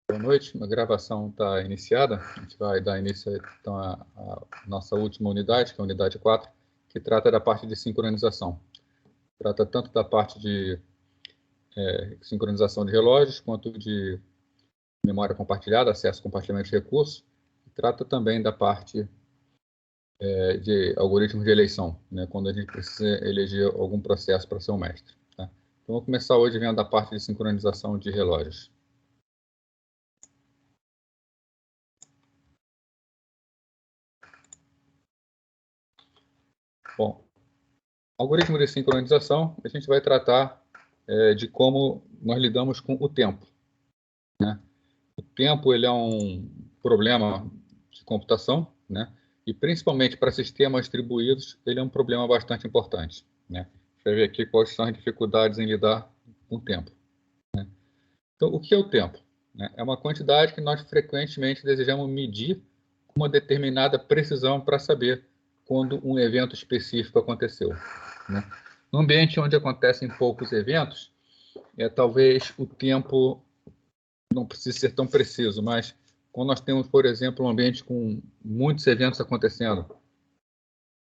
Boa noite, a gravação está iniciada. A gente vai dar início então, à nossa última unidade, que é a unidade 4, que trata da parte de sincronização. Trata tanto da parte de sincronização de relógios, quanto de memória compartilhada, acesso, compartilhamento de recursos. Trata também da parte de algoritmos de eleição, né, quando a gente precisa eleger algum processo para ser um mestre. Tá? Então, vou começar hoje vendo da parte de sincronização de relógios. Bom, algoritmo de sincronização, a gente vai tratar de como nós lidamos com o tempo. Né? O tempo ele é um problema de computação, né? E principalmente para sistemas distribuídos, ele é um problema bastante importante. Né? Você vai ver aqui quais são as dificuldades em lidar com o tempo. Né? Então, o que é o tempo? É uma quantidade que nós frequentemente desejamos medir com uma determinada precisão para saber quando um evento específico aconteceu. Né? No ambiente onde acontecem poucos eventos, talvez o tempo não precise ser tão preciso, mas quando nós temos, por exemplo, um ambiente com muitos eventos acontecendo,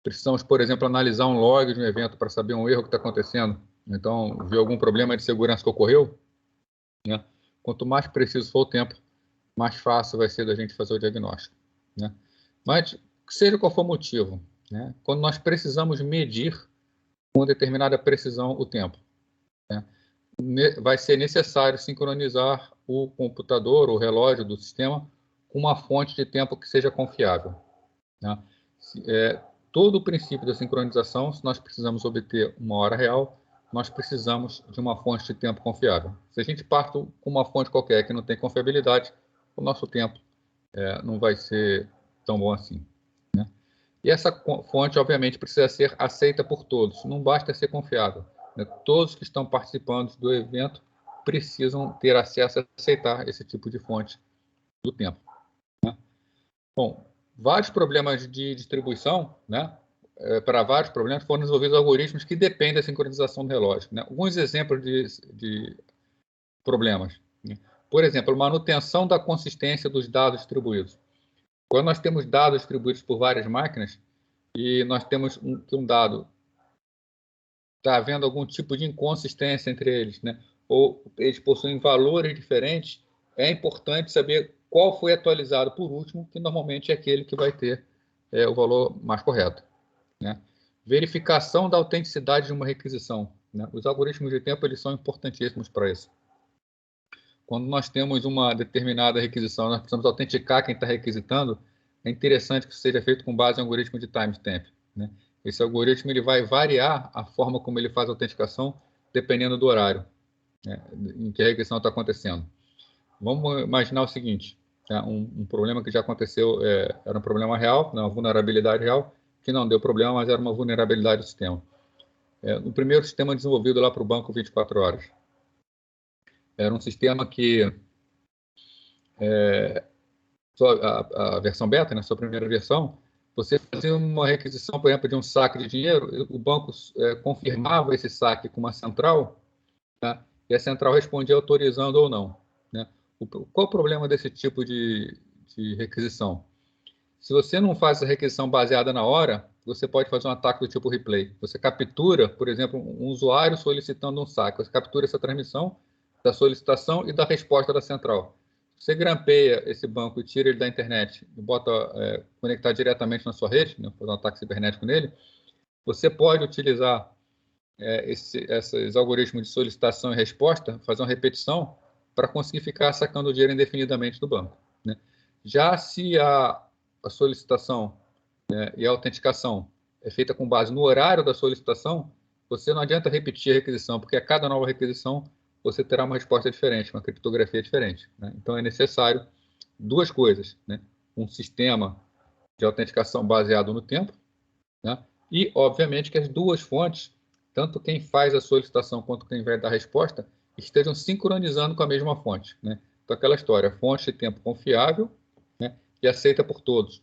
precisamos, por exemplo, analisar um log de um evento para saber um erro que está acontecendo, então, ver algum problema de segurança que ocorreu, né? Quanto mais preciso for o tempo, mais fácil vai ser da gente fazer o diagnóstico. Né? Mas, seja qual for o motivo, né? Quando nós precisamos medir com determinada precisão o tempo, né? Vai ser necessário sincronizar o computador, o relógio do sistema, com uma fonte de tempo que seja confiável. Né? Todo o princípio da sincronização, se nós precisamos obter uma hora real, nós precisamos de uma fonte de tempo confiável. Se a gente parte com uma fonte qualquer que não tem confiabilidade, o nosso tempo não vai ser tão bom assim. Né? E essa fonte, obviamente, precisa ser aceita por todos, não basta ser confiável. Né? Todos que estão participando do evento precisam ter acesso a aceitar esse tipo de fonte do tempo. Né? Bom, vários problemas de distribuição, né? Para vários problemas, foram desenvolvidos algoritmos que dependem da sincronização do relógio. Né? Alguns exemplos de problemas. Né? Por exemplo, manutenção da consistência dos dados distribuídos. Quando nós temos dados distribuídos por várias máquinas e nós temos que um dado está havendo algum tipo de inconsistência entre eles, né? Ou eles possuem valores diferentes, é importante saber qual foi atualizado por último, que normalmente é aquele que vai ter o valor mais correto. Né? Verificação da autenticidade de uma requisição. Né? Os algoritmos de tempo eles são importantíssimos para isso. Quando nós temos uma determinada requisição, nós precisamos autenticar quem está requisitando, é interessante que isso seja feito com base em algoritmo de timestamp. Né? Esse algoritmo ele vai variar a forma como ele faz a autenticação dependendo do horário, né, em que a requisição está acontecendo. Vamos imaginar o seguinte, tá? Um problema que já aconteceu, era um problema real, uma vulnerabilidade real, que não deu problema, mas era uma vulnerabilidade do sistema. No primeiro sistema desenvolvido lá para o banco 24 horas. Era um sistema que a versão beta, né, sua primeira versão, você fazia uma requisição, por exemplo, de um saque de dinheiro, o banco confirmava esse saque com uma central, tá? E a central respondia autorizando ou não. Né? Qual o problema desse tipo de requisição? Se você não faz a requisição baseada na hora, você pode fazer um ataque do tipo replay. Você captura, por exemplo, um usuário solicitando um saque. Você captura essa transmissão da solicitação e da resposta da central. Você grampeia esse banco e tira ele da internet e bota conectar diretamente na sua rede, né, fazer um ataque cibernético nele, você pode utilizar esses algoritmos de solicitação e resposta, fazer uma repetição para conseguir ficar sacando o dinheiro indefinidamente do banco. Né? Já se a solicitação e a autenticação é feita com base no horário da solicitação, você não adianta repetir a requisição, porque a cada nova requisição você terá uma resposta diferente, uma criptografia diferente. Né? Então, é necessário duas coisas, né? Um sistema de autenticação baseado no tempo, né? E, obviamente, que as duas fontes, tanto quem faz a solicitação quanto quem vai dar a resposta, estejam sincronizando com a mesma fonte. Né? Então, aquela história, fonte de tempo confiável, né? E aceita por todos.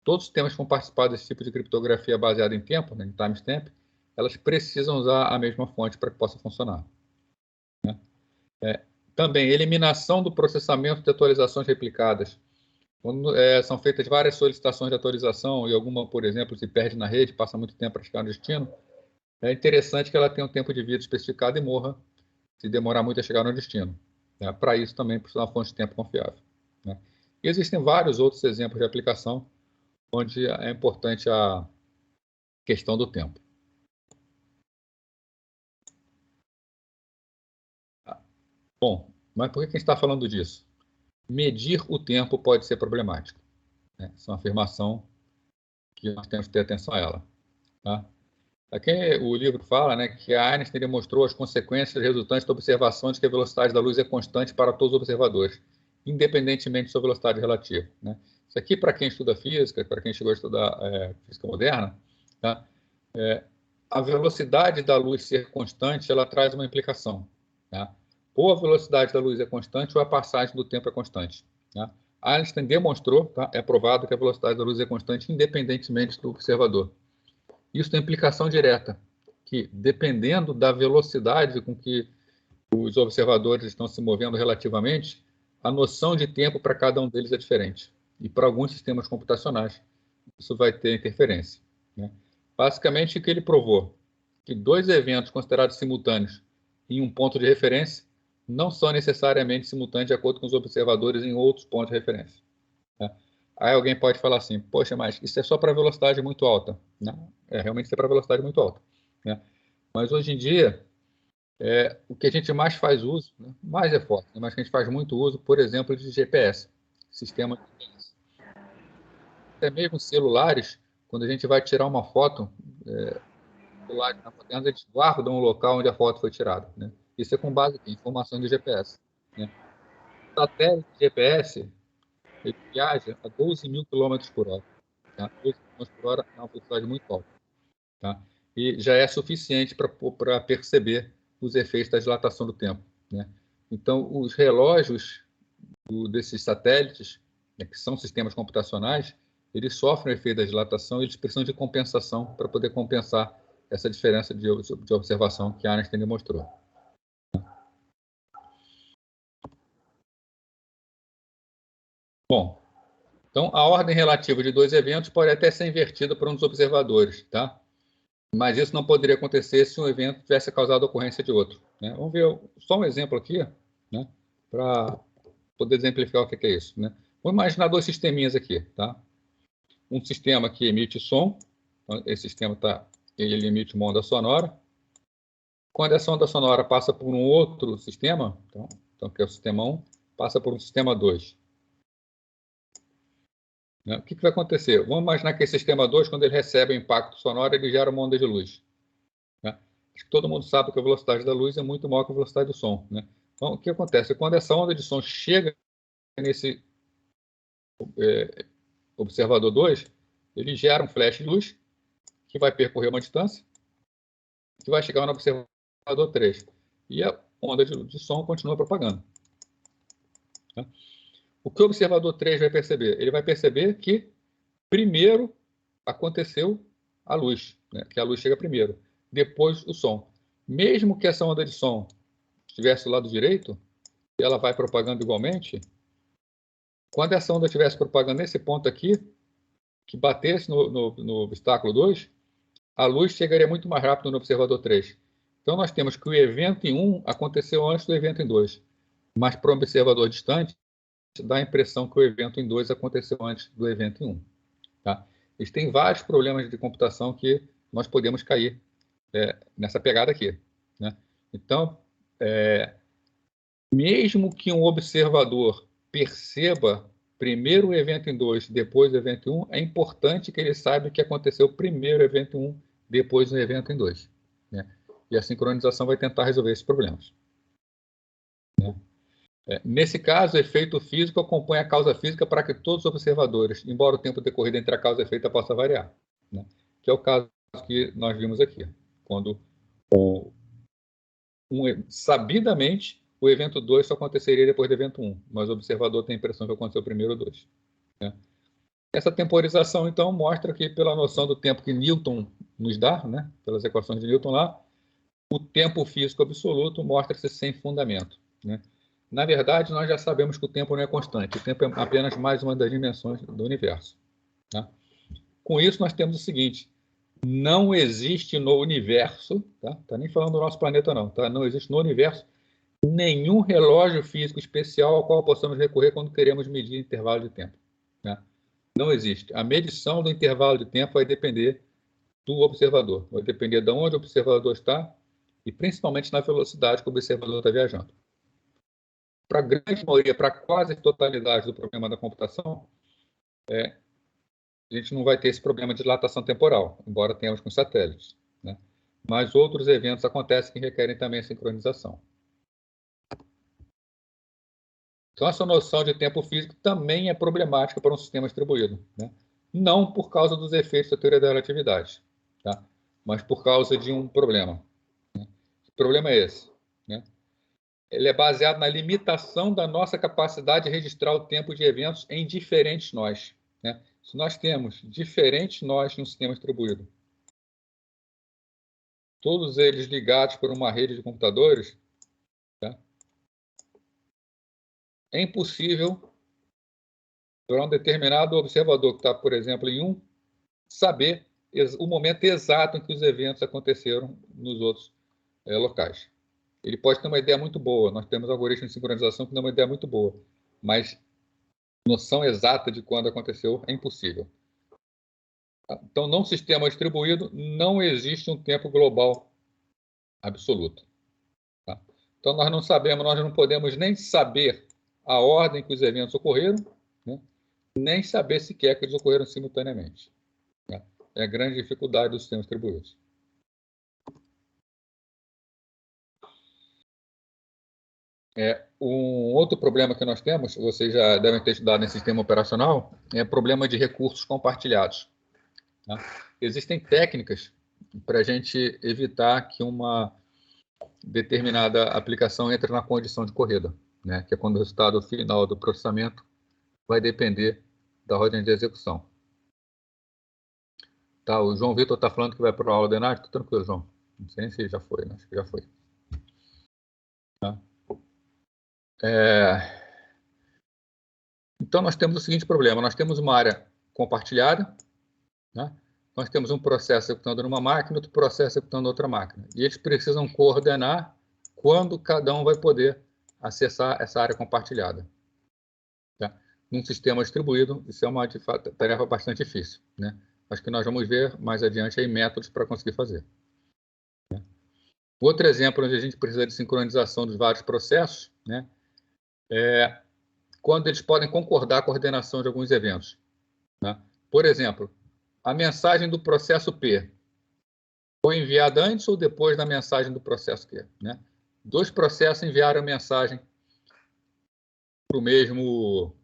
Todos os sistemas que vão participar desse tipo de criptografia baseada em tempo, né, em timestamp, elas precisam usar a mesma fonte para que possa funcionar. Né? Também, eliminação do processamento de atualizações replicadas. Quando são feitas várias solicitações de atualização e alguma, por exemplo, se perde na rede, passa muito tempo para chegar no destino, é interessante que ela tenha um tempo de vida especificado e morra se demorar muito a chegar no destino. Né? Para isso também precisa de uma fonte de tempo confiável. Né? E existem vários outros exemplos de aplicação onde é importante a questão do tempo. Bom, mas por que a gente está falando disso? Medir o tempo pode ser problemático. Né? Essa é uma afirmação que nós temos que ter atenção a ela. Tá? Aqui o livro fala, né, que Einstein demonstrou as consequências resultantes da observação de que a velocidade da luz é constante para todos os observadores, independentemente de sua velocidade relativa. Né? Isso aqui, para quem estuda física, para quem chegou a estudar física moderna, tá? A velocidade da luz ser constante, ela traz uma implicação. Tá? Ou a velocidade da luz é constante ou a passagem do tempo é constante. Tá? Einstein demonstrou, tá? É provado que a velocidade da luz é constante independentemente do observador. Isso tem implicação direta, que dependendo da velocidade com que os observadores estão se movendo relativamente, a noção de tempo para cada um deles é diferente. E para alguns sistemas computacionais, isso vai ter interferência. Né? Basicamente, o que ele provou? Que dois eventos considerados simultâneos em um ponto de referência não são necessariamente simultâneos de acordo com os observadores em outros pontos de referência. Né? Aí alguém pode falar assim, poxa, mas isso é só para velocidade muito alta. Não, realmente isso é para velocidade muito alta. Né? Mas hoje em dia, o que a gente mais faz uso, né? Mais é forte, mas que a gente faz muito uso, por exemplo, de GPS, sistema de GPS. Até mesmo celulares, quando a gente vai tirar uma foto, celulares modernos, eles guardam o local onde a foto foi tirada. Né? Isso é com base em informações do GPS. Né? O satélite de GPS, ele viaja a 12 mil quilômetros por hora. Tá? 12 km por hora é uma velocidade muito alta. Tá? E já é suficiente para perceber os efeitos da dilatação do tempo. Né? Então, os relógios desses satélites, né, que são sistemas computacionais, eles sofrem o efeito da dilatação e eles precisam de compensação para poder compensar essa diferença de observação que Einstein demonstrou. Bom, então a ordem relativa de dois eventos pode até ser invertida por um dos observadores, tá? Mas isso não poderia acontecer se um evento tivesse causado a ocorrência de outro. Né? Vamos ver só um exemplo aqui, né? Para poder exemplificar o que é isso. Né? Vamos imaginar dois sisteminhas aqui. Tá? Um sistema que emite som, então, esse sistema ele emite uma onda sonora. Quando essa onda sonora passa por um outro sistema, então que é o sistema 1, passa por um sistema 2. Né? O que vai acontecer? Vamos imaginar que esse sistema 2, quando ele recebe o impacto sonoro, ele gera uma onda de luz. Né? Acho que todo mundo sabe que a velocidade da luz é muito maior que a velocidade do som. Né? Então, o que acontece? Quando essa onda de som chega nesse observador 2, ele gera um flash de luz que vai percorrer uma distância, que vai chegar no observador 3. E a onda de som continua propagando. Tá? O que o observador 3 vai perceber? Ele vai perceber que primeiro aconteceu a luz, né? Que a luz chega primeiro, depois o som. Mesmo que essa onda de som estivesse do lado direito, e ela vai propagando igualmente, quando essa onda estivesse propagando nesse ponto aqui, que batesse no obstáculo 2, a luz chegaria muito mais rápido no observador 3. Então, nós temos que o evento em 1 aconteceu antes do evento em 2. Mas, para o observador distante, dá a impressão que o evento em 2 aconteceu antes do evento em 1. Tá? Eles têm vários problemas de computação que nós podemos cair nessa pegada aqui. Né? Então, mesmo que um observador perceba primeiro o evento em 2, depois o evento em 1, é importante que ele saiba que aconteceu primeiro o evento em 1, depois o evento em 2. Né? E a sincronização vai tentar resolver esses problemas. Né? Nesse caso, o efeito físico acompanha a causa física para que todos os observadores, embora o tempo decorrido entre a causa e o efeito possa variar. Né? Que é o caso que nós vimos aqui, quando sabidamente o evento 2 só aconteceria depois do evento 1, mas o observador tem a impressão que aconteceu primeiro o 2. Né? Essa temporização, então, mostra que, pela noção do tempo que Newton nos dá, né, pelas equações de Newton lá, o tempo físico absoluto mostra-se sem fundamento. Né? Na verdade, nós já sabemos que o tempo não é constante. O tempo é apenas mais uma das dimensões do universo. Tá? Com isso, nós temos o seguinte: não existe no universo, tá nem falando do nosso planeta não, tá? Não existe no universo nenhum relógio físico especial ao qual possamos recorrer quando queremos medir intervalo de tempo. Tá? Não existe. A medição do intervalo de tempo vai depender do observador, vai depender de onde o observador está e principalmente na velocidade que o observador está viajando. Para a grande maioria, para quase a totalidade do problema da computação, a gente não vai ter esse problema de dilatação temporal, embora tenhamos com satélites. Né? Mas outros eventos acontecem que requerem também a sincronização. Então, essa noção de tempo físico também é problemática para um sistema distribuído. Né? Não por causa dos efeitos da teoria da relatividade, tá? Mas por causa de um problema. Né? Que problema é esse? Né? Ele é baseado na limitação da nossa capacidade de registrar o tempo de eventos em diferentes nós. Né? Se nós temos diferentes nós no sistema distribuído, todos eles ligados por uma rede de computadores, tá? É impossível para um determinado observador que está, por exemplo, em um, saber o momento exato em que os eventos aconteceram nos outros locais. Ele pode ter uma ideia muito boa, nós temos algoritmos de sincronização que dão uma ideia muito boa, mas noção exata de quando aconteceu é impossível. Então, num sistema distribuído, não existe um tempo global absoluto. Tá? Então, nós não sabemos, nós não podemos nem saber a ordem que os eventos ocorreram, né? Nem saber sequer que eles ocorreram simultaneamente. Tá? É a grande dificuldade dos sistemas distribuídos. Um outro problema que nós temos, vocês já devem ter estudado em sistema operacional, é o problema de recursos compartilhados. Tá? Existem técnicas para a gente evitar que uma determinada aplicação entre na condição de corrida, né? Que é quando o resultado final do processamento vai depender da ordem de execução. Tá, o João Vitor está falando que vai para a aula de análise. Estou tranquilo, João. Não sei se já foi, né? Acho que já foi. Tá? Então, nós temos o seguinte problema. Nós temos uma área compartilhada, né? Nós temos um processo executando numa máquina, outro processo executando outra máquina. E eles precisam coordenar quando cada um vai poder acessar essa área compartilhada. Tá? Num sistema distribuído, isso é uma tarefa bastante difícil. Né? Acho que nós vamos ver mais adiante aí métodos para conseguir fazer. Né? Outro exemplo onde a gente precisa de sincronização dos vários processos, né, é quando eles podem concordar com a coordenação de alguns eventos. Né? Por exemplo, a mensagem do processo P foi enviada antes ou depois da mensagem do processo Q? Né? Dois processos enviaram a mensagem para o mesmo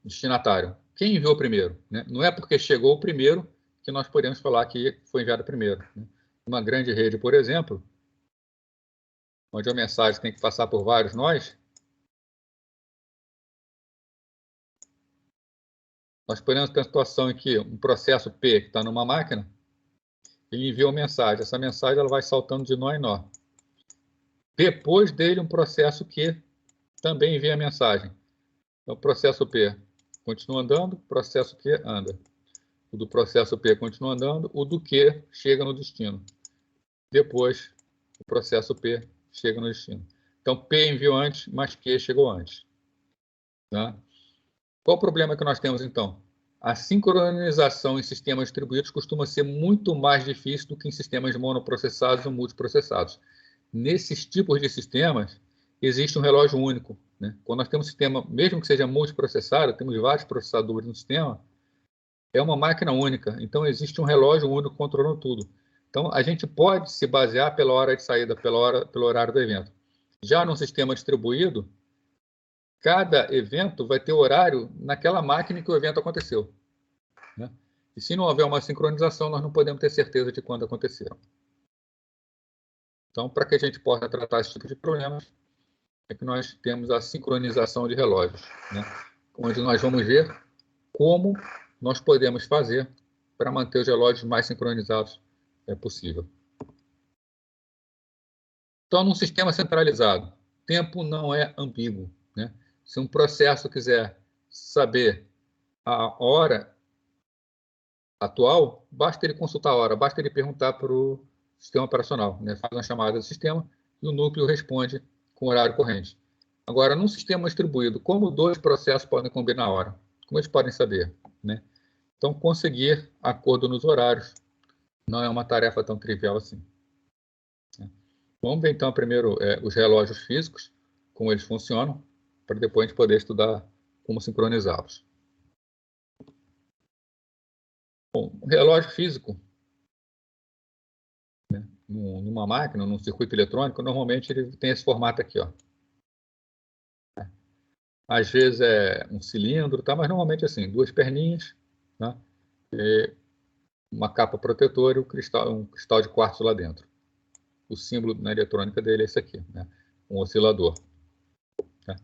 destinatário. Quem enviou primeiro? Né? Não é porque chegou o primeiro que nós podemos falar que foi enviado primeiro. Né? Uma grande rede, por exemplo, onde a mensagem tem que passar por vários nós podemos ter uma situação em que um processo P que está numa máquina, ele envia uma mensagem. Essa mensagem ela vai saltando de nó em nó. Depois dele, um processo Q também envia a mensagem. Então, o processo P continua andando, o processo Q anda. O do processo P continua andando, o do Q chega no destino. Depois, o processo P chega no destino. Então, P enviou antes, mas Q chegou antes. Tá? Qual o problema que nós temos, então? A sincronização em sistemas distribuídos costuma ser muito mais difícil do que em sistemas monoprocessados ou multiprocessados. Nesses tipos de sistemas, existe um relógio único. Né? Quando nós temos um sistema, mesmo que seja multiprocessado, temos vários processadores no sistema, é uma máquina única. Então, existe um relógio único controlando tudo. Então, a gente pode se basear pela hora de saída, pelo horário do evento. Já num sistema distribuído, cada evento vai ter horário naquela máquina em que o evento aconteceu. Né? E se não houver uma sincronização, nós não podemos ter certeza de quando aconteceram. Então, para que a gente possa tratar esse tipo de problemas, é que nós temos a sincronização de relógios, né? Onde nós vamos ver como nós podemos fazer para manter os relógios mais sincronizados possível. Então, num sistema centralizado, tempo não é ambíguo, né? Se um processo quiser saber a hora atual, basta ele consultar a hora, basta ele perguntar para o sistema operacional, né? Faz uma chamada do sistema e o núcleo responde com o horário corrente. Agora, num sistema distribuído, como dois processos podem combinar a hora? Como eles podem saber, né? Então, conseguir acordo nos horários não é uma tarefa tão trivial assim. Vamos ver, então, primeiro os relógios físicos, como eles funcionam, para depois a gente poder estudar como sincronizá-los. Bom, o relógio físico, né, numa máquina, num circuito eletrônico, normalmente ele tem esse formato aqui, ó. Às vezes é um cilindro, tá? Mas normalmente assim, duas perninhas, né? Uma capa protetora e um cristal de quartzo lá dentro. O símbolo na eletrônica dele é esse aqui, né? Um oscilador. Tá?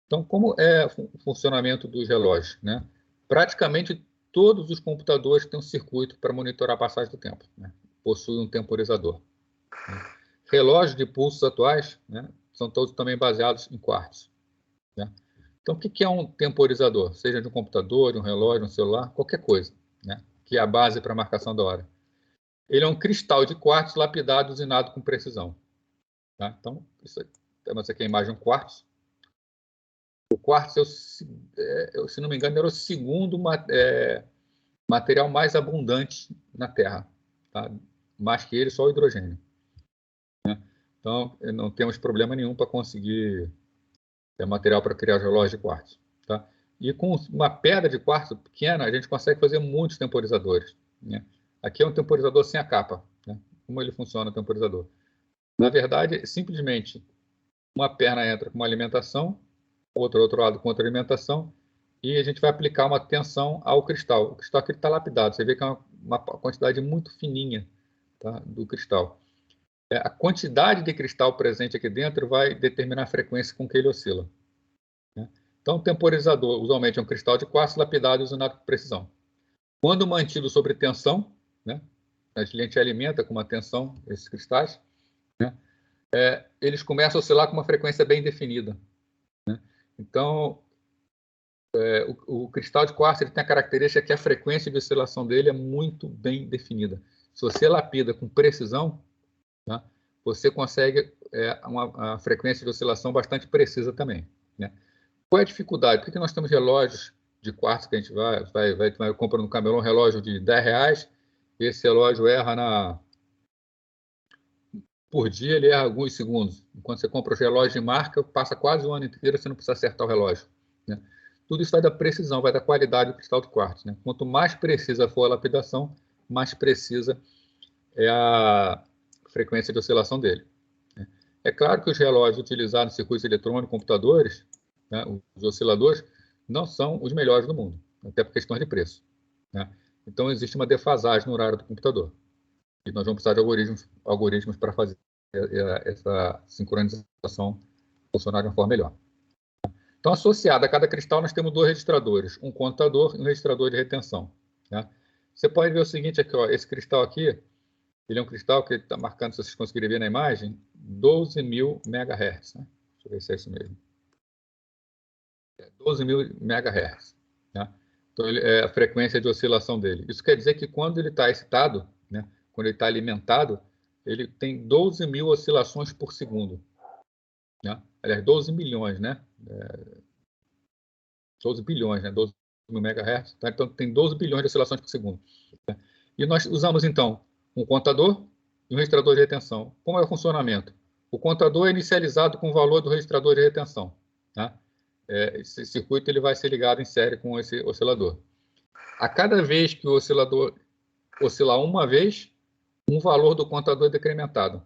Então, como é o funcionamento dos relógios, né? Praticamente todos os computadores têm um circuito para monitorar a passagem do tempo, né? Possui um temporizador. Né? Relógios de pulsos atuais, né, são todos também baseados em quartzo. Né? Então, o que é um temporizador? Seja de um computador, de um relógio, de um celular, qualquer coisa, né? Que é a base para a marcação da hora. Ele é um cristal de quartzo lapidado e usinado com precisão. Tá? Então, essa aqui é a imagem de um quartzo. O quartzo, se não me engano, era o segundo material mais abundante na Terra. Tá? Mais que ele, só o hidrogênio. Né? Então, não temos problema nenhum para conseguir material para criar os relógios de quartzo. Tá? E com uma pedra de quartzo pequena, a gente consegue fazer muitos temporizadores. Né? Aqui é um temporizador sem a capa. Né? Como ele funciona o temporizador? Na verdade, simplesmente uma perna entra com uma alimentação, outro lado com outra alimentação, e a gente vai aplicar uma tensão ao cristal. O cristal aqui está lapidado, você vê que é uma quantidade muito fininha, tá, do cristal. A quantidade de cristal presente aqui dentro vai determinar a frequência com que ele oscila. Né? Então, o temporizador, usualmente, é um cristal de quartzo lapidado e usinado com precisão. Quando mantido sob tensão, né, a gente alimenta com uma tensão esses cristais, né, eles começam a oscilar com uma frequência bem definida. Né? Então, o cristal de quartzo ele tem a característica que a frequência de oscilação dele é muito bem definida. Se você lapida com precisão, tá, você consegue uma frequência de oscilação bastante precisa também. Né? Qual é a dificuldade? Por que nós temos relógios de quartzo que a gente vai comprar no camelô um relógio de R$10, e esse relógio erra por dia, ele erra alguns segundos. Enquanto você compra os relógios de marca, passa quase o ano inteiro, você não precisa acertar o relógio. Né? Tudo isso vai da precisão, vai da qualidade do cristal de quartzo. Né? Quanto mais precisa for a lapidação, mais precisa é a frequência de oscilação dele. Né? É claro que os relógios utilizados em circuitos eletrônicos, computadores, né, os osciladores, não são os melhores do mundo, até por questões de preço. Né? Então, existe uma defasagem no horário do computador. E nós vamos precisar de algoritmos para fazer essa sincronização funcionar de uma forma melhor. Então, associado a cada cristal, nós temos dois registradores, um contador e um registrador de retenção. Né? Você pode ver o seguinte aqui, ó, esse cristal aqui, ele é um cristal que está marcando, se vocês conseguirem ver na imagem, 12.000 MHz. Né? Deixa eu ver se é isso mesmo. 12.000 MHz. Né? Então, é a frequência de oscilação dele. Isso quer dizer que quando ele está excitado, né, quando ele está alimentado, ele tem 12.000 oscilações por segundo. Né? Aliás, 12 milhões, né? 12 bilhões, né? 12.000 MHz. Tá? Então, tem 12 bilhões de oscilações por segundo. Né? E nós usamos, então, um contador e um registrador de retenção. Como é o funcionamento? O contador é inicializado com o valor do registrador de retenção. Né? Esse circuito ele vai ser ligado em série com esse oscilador. A cada vez que o oscilador oscilar uma vez, um valor do contador é decrementado.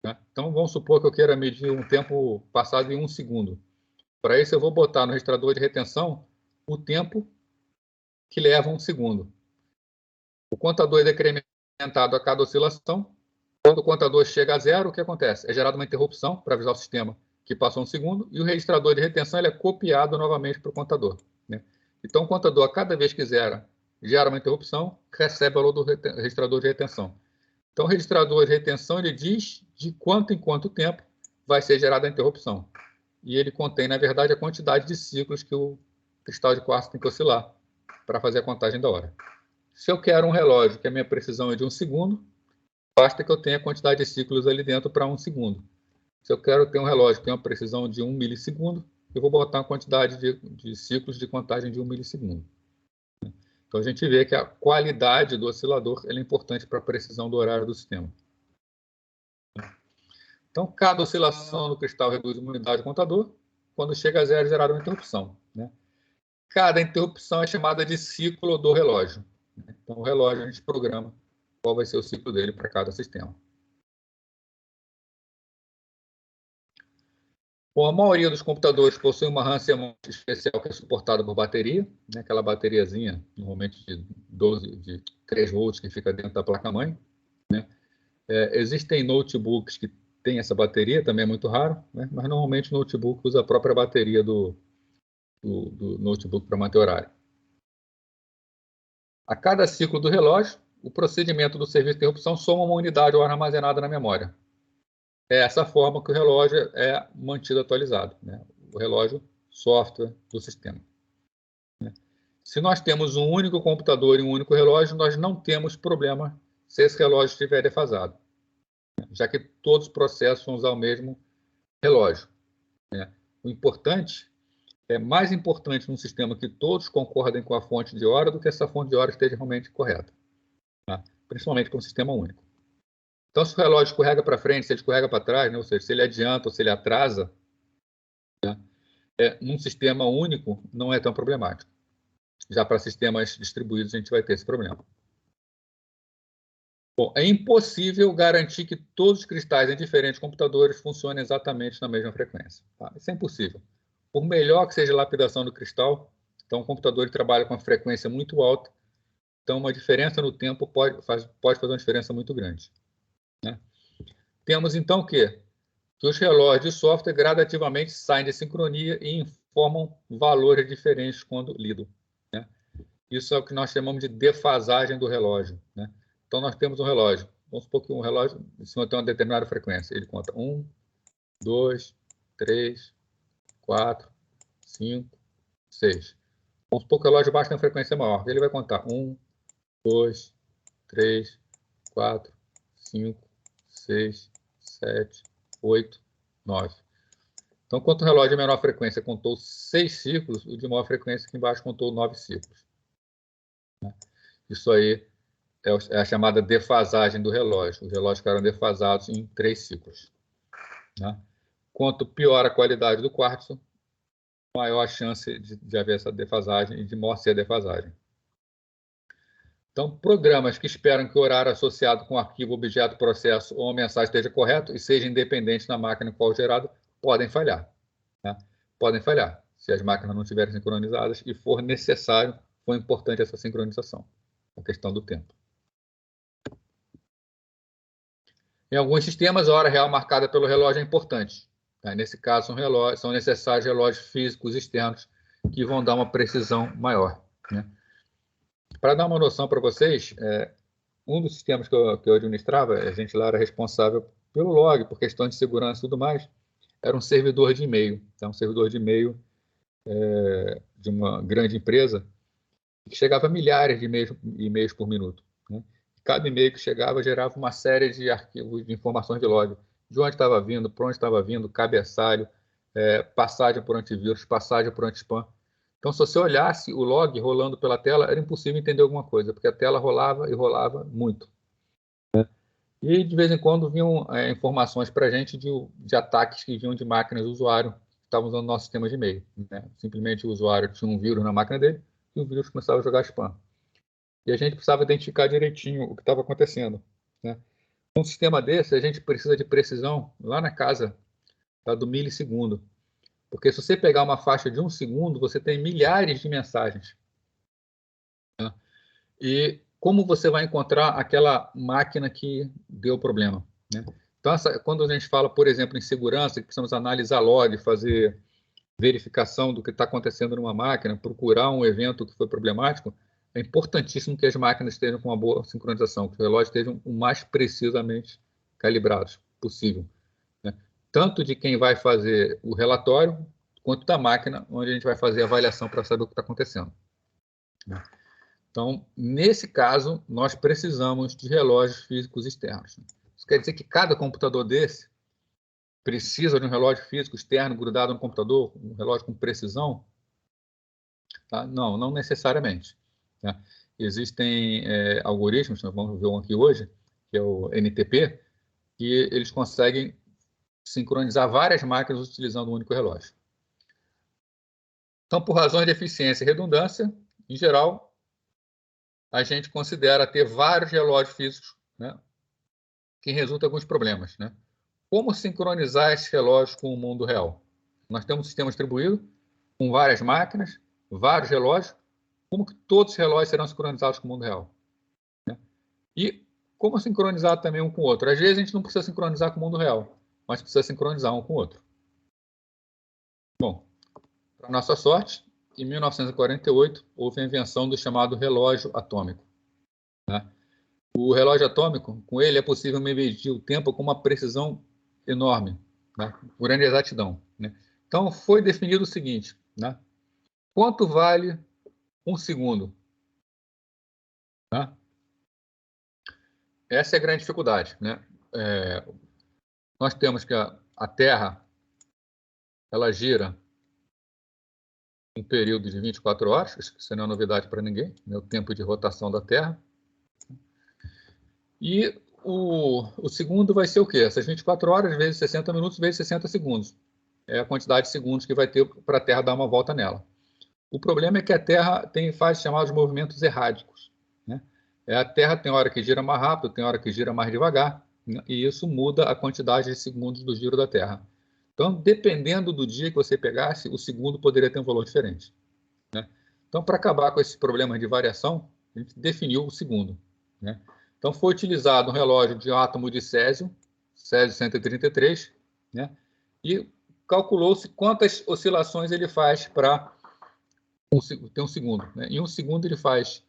Né? Então, vamos supor que eu queira medir um tempo passado em 1 segundo. Para isso, eu vou botar no registrador de retenção o tempo que leva 1 segundo. O contador é decrementado a cada oscilação. Quando o contador chega a zero, o que acontece? É gerada uma interrupção para avisar o sistema que passou 1 segundo, e o registrador de retenção ele é copiado novamente para o contador. Né? Então, o contador, a cada vez que gera uma interrupção, recebe o valor do registrador de retenção. Então, o registrador de retenção ele diz de quanto em quanto tempo vai ser gerada a interrupção. E ele contém, na verdade, a quantidade de ciclos que o cristal de quartzo tem que oscilar para fazer a contagem da hora. Se eu quero um relógio que a minha precisão é de 1 segundo, basta que eu tenha a quantidade de ciclos ali dentro para 1 segundo. Se eu quero ter um relógio que tem uma precisão de 1 milissegundo, eu vou botar uma quantidade de ciclos de contagem de 1 milissegundo. Então, a gente vê que a qualidade do oscilador é importante para a precisão do horário do sistema. Então, cada oscilação no cristal reduz uma unidade do contador. Quando chega a zero, é gerada uma interrupção. Cada interrupção é chamada de ciclo do relógio. Então, o relógio a gente programa qual vai ser o ciclo dele para cada sistema. Bom, a maioria dos computadores possui uma RAM CMOS especial que é suportada por bateria, aquela bateriazinha, normalmente de 3 volts, que fica dentro da placa-mãe. Existem notebooks que têm essa bateria, também é muito raro, mas normalmente o notebook usa a própria bateria do notebook para manter horário. A cada ciclo do relógio, o procedimento do serviço de interrupção soma uma unidade ou armazenada na memória. É essa forma que o relógio é mantido atualizado, o relógio software do sistema. Se nós temos um único computador e um único relógio, nós não temos problema se esse relógio estiver defasado, já que todos os processos vão usar o mesmo relógio. O importante é mais importante num sistema que todos concordem com a fonte de hora do que essa fonte de hora esteja realmente correta, principalmente com um sistema único. Então, se o relógio escorrega para frente, se ele escorrega para trás, ou seja, se ele adianta ou se ele atrasa, num sistema único não é tão problemático. Já para sistemas distribuídos a gente vai ter esse problema. Bom, é impossível garantir que todos os cristais em diferentes computadores funcionem exatamente na mesma frequência. Isso é impossível. Por melhor que seja a lapidação do cristal, então o computador trabalha com uma frequência muito alta, então uma diferença no tempo pode fazer uma diferença muito grande. Temos então que os relógios de software gradativamente saem de sincronia e informam valores diferentes quando lido. Isso é o que nós chamamos de defasagem do relógio. Então, nós temos um relógio. Vamos supor que um relógio em cima tem uma determinada frequência. Ele conta 1, 2, 3, 4, 5, 6. Vamos supor que o relógio baixa tem uma frequência maior. Ele vai contar 1, 2, 3, 4, 5, 6, 7, 8, 9. Então, quando o relógio de menor frequência contou 6 ciclos, o de maior frequência aqui embaixo contou 9 ciclos. Isso aí é a chamada defasagem do relógio. Os relógios ficaram defasados em 3 ciclos. Quanto pior a qualidade do quartzo, maior a chance de haver essa defasagem e de maior ser a defasagem. Então, programas que esperam que o horário associado com o arquivo, objeto, processo ou mensagem esteja correto e seja independente da máquina em qual gerado, podem falhar. Podem falhar, se as máquinas não estiverem sincronizadas e for necessário, for importante essa sincronização, a questão do tempo. Em alguns sistemas, a hora real marcada pelo relógio é importante. Nesse caso, são necessários relógios físicos externos que vão dar uma precisão maior. Para dar uma noção para vocês, um dos sistemas que eu administrava, a gente lá era responsável pelo log, por questão de segurança e tudo mais, era um servidor de e-mail. Então, um servidor de e-mail de uma grande empresa que chegava a milhares de e-mails por minuto. Cada e-mail que chegava gerava uma série de arquivos de informações de log. De onde estava vindo, para onde estava vindo, cabeçalho, passagem por antivírus, passagem por anti-spam. Então, se você olhasse o log rolando pela tela, era impossível entender alguma coisa, porque a tela rolava e rolava muito. E, de vez em quando, vinham informações para a gente de ataques que vinham de máquinas do usuário que estavam usando nosso sistema de e-mail. Simplesmente o usuário tinha um vírus na máquina dele e o vírus começava a jogar spam. E a gente precisava identificar direitinho o que estava acontecendo. Um sistema desse, a gente precisa de precisão lá na casa do milissegundo. Porque se você pegar uma faixa de 1 segundo, você tem milhares de mensagens. E como você vai encontrar aquela máquina que deu o problema? Então, quando a gente fala, por exemplo, em segurança, que precisamos analisar log, fazer verificação do que está acontecendo numa máquina, procurar um evento que foi problemático, é importantíssimo que as máquinas estejam com uma boa sincronização, que os relógios estejam o mais precisamente calibrados possível. tanto de quem vai fazer o relatório, quanto da máquina, onde a gente vai fazer a avaliação para saber o que está acontecendo. Então, nesse caso, nós precisamos de relógios físicos externos. Isso quer dizer que cada computador desse precisa de um relógio físico externo grudado no computador, um relógio com precisão? Tá? Não, não necessariamente. Tá? Existem algoritmos, nós vamos ver um aqui hoje, que é o NTP, que eles conseguem sincronizar várias máquinas utilizando um único relógio. Então, por razões de eficiência e redundância, em geral, a gente considera ter vários relógios físicos, né, que resulta em alguns problemas. Né? Como sincronizar esses relógios com o mundo real? Nós temos um sistema distribuído, com várias máquinas, vários relógios. Como que todos os relógios serão sincronizados com o mundo real? Né? E como sincronizar também um com o outro? Às vezes a gente não precisa sincronizar com o mundo real, mas precisa sincronizar um com o outro. Bom, para nossa sorte, em 1948, houve a invenção do chamado relógio atômico. Né? O relógio atômico, com ele é possível medir o tempo com uma precisão enorme, né? Com grande exatidão. Né? Então, foi definido o seguinte, né? Quanto vale um segundo? Né? Essa é a grande dificuldade. Né? Nós temos que a Terra ela gira um período de 24 horas, isso não é novidade para ninguém, né? O tempo de rotação da Terra. E o segundo vai ser o quê? Essas 24 horas vezes 60 minutos vezes 60 segundos. É a quantidade de segundos que vai ter para a Terra dar uma volta nela. O problema é que a Terra faz chamados movimentos erráticos. Né? A Terra tem hora que gira mais rápido, tem hora que gira mais devagar, né? E isso muda a quantidade de segundos do giro da Terra. Então, dependendo do dia que você pegasse, o segundo poderia ter um valor diferente. Né? Então, para acabar com esses problemas de variação, a gente definiu o segundo. Né? Então, foi utilizado um relógio de átomo de césio, césio 133, né? E calculou-se quantas oscilações ele faz para ter um segundo. Né? Em um segundo, ele faz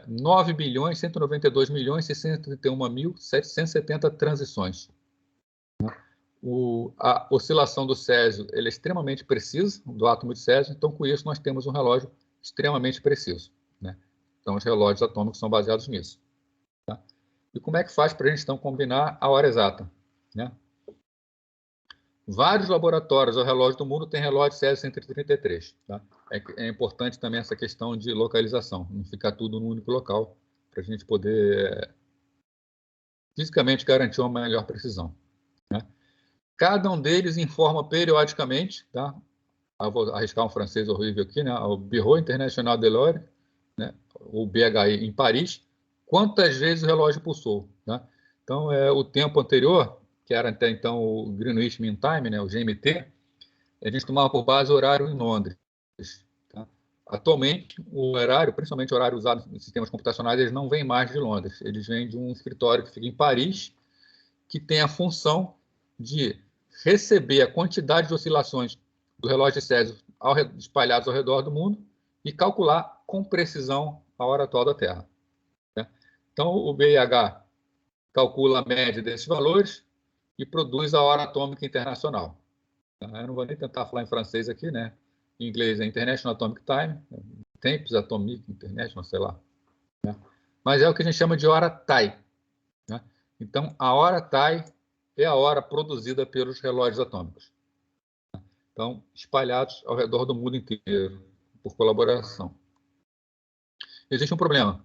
9.192.631.770 transições. A oscilação do césio é extremamente precisa, do átomo de césio, então, com isso, nós temos um relógio extremamente preciso. Né? Então, os relógios atômicos são baseados nisso. Tá? E como é que faz para a gente, então, combinar a hora exata? Né? Vários laboratórios ao relógio do mundo têm relógio Césio 133. Tá? É importante também essa questão de localização, não ficar tudo num único local, para a gente poder fisicamente garantir uma melhor precisão. Né? Cada um deles informa periodicamente, tá? Eu vou arriscar um francês horrível aqui, né? O Bureau International de l'Heure, né? O BHI em Paris, quantas vezes o relógio pulsou. Né? Então, o tempo anterior, que era até então o Greenwich Mean Time, né? O GMT, a gente tomava por base o horário em Londres. Tá? Atualmente, o horário, principalmente o horário usado em sistemas computacionais, eles não vêm mais de Londres, eles vêm de um escritório que fica em Paris, que tem a função de receber a quantidade de oscilações do relógio de Césio espalhados ao redor do mundo e calcular com precisão a hora atual da Terra. Né? Então, o BIH calcula a média desses valores e produz a hora atômica internacional. Eu não vou nem tentar falar em francês aqui, né? Em inglês é International Atomic Time, Temps Atomic International, sei lá. Né? Mas é o que a gente chama de hora TAI. Né? Então, a hora TAI é a hora produzida pelos relógios atômicos. Então, espalhados ao redor do mundo inteiro, por colaboração. Existe um problema.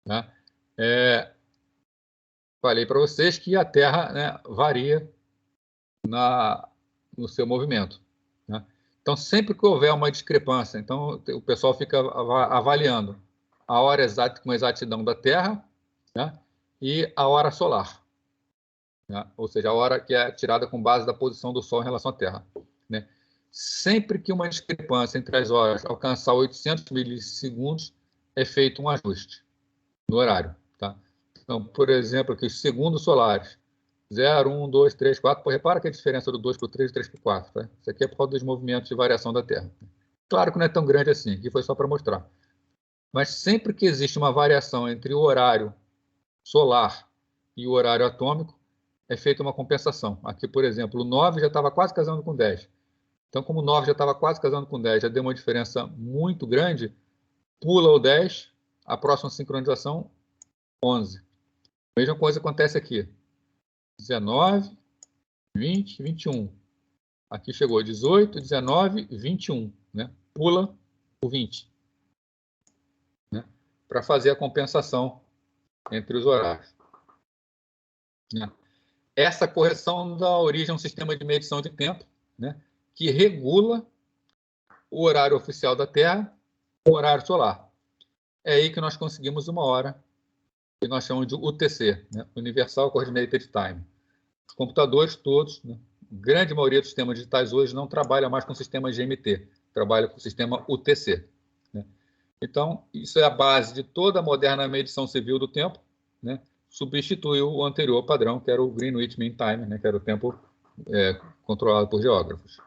Né? Falei para vocês que a Terra, né, varia no seu movimento. Né? Então, sempre que houver uma discrepância, então o pessoal fica avaliando a hora exata com exatidão da Terra, né, e a hora solar. Né? Ou seja, a hora que é tirada com base da posição do Sol em relação à Terra. Né? Sempre que uma discrepância entre as horas alcançar 800 milissegundos, é feito um ajuste no horário. Tá? Então, por exemplo, aqui os segundos solares, 0, 1, 2, 3, 4. Pô, repara que a diferença do 2 para o 3 e 3 para o 4. Tá? Isso aqui é por causa dos movimentos de variação da Terra. Claro que não é tão grande assim, aqui foi só para mostrar. Mas sempre que existe uma variação entre o horário solar e o horário atômico, é feita uma compensação. Aqui, por exemplo, o 9 já estava quase casando com 10. Então, como o 9 já estava quase casando com 10, já deu uma diferença muito grande, pula o 10, a próxima sincronização, 11. A mesma coisa acontece aqui. 19, 20, 21. Aqui chegou 18, 19, 21. Né? Pula o 20. Né? Para fazer a compensação entre os horários. Né? Essa correção dá origem a um sistema de medição de tempo, né, que regula o horário oficial da Terra com o horário solar. É aí que nós conseguimos uma hora, que nós chamamos de UTC, né, Universal Coordinated Time. Os computadores todos, né, a grande maioria dos sistemas digitais hoje não trabalha mais com o sistema GMT, trabalha com o sistema UTC. Né? Então, isso é a base de toda a moderna medição civil do tempo, né? Substituiu o anterior padrão, que era o Greenwich Mean Time, né? Que era o tempo controlado por geógrafos.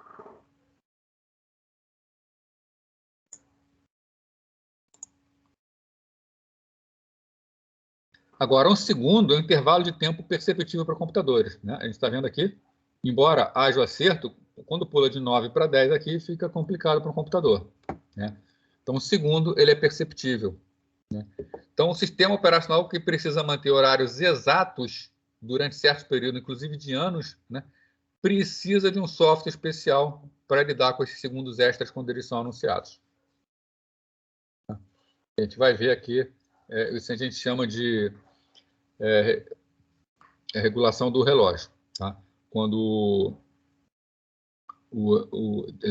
Agora, um segundo é um intervalo de tempo perceptível para computadores. Né? A gente está vendo aqui, embora haja o acerto, quando pula de 9 para 10 aqui, fica complicado para o computador. Né? Então, o segundo ele é perceptível. Né? Então, o sistema operacional que precisa manter horários exatos durante certos períodos, inclusive de anos, né, precisa de um software especial para lidar com esses segundos extras quando eles são anunciados. A gente vai ver aqui, isso a gente chama de regulação do relógio. Tá? Quando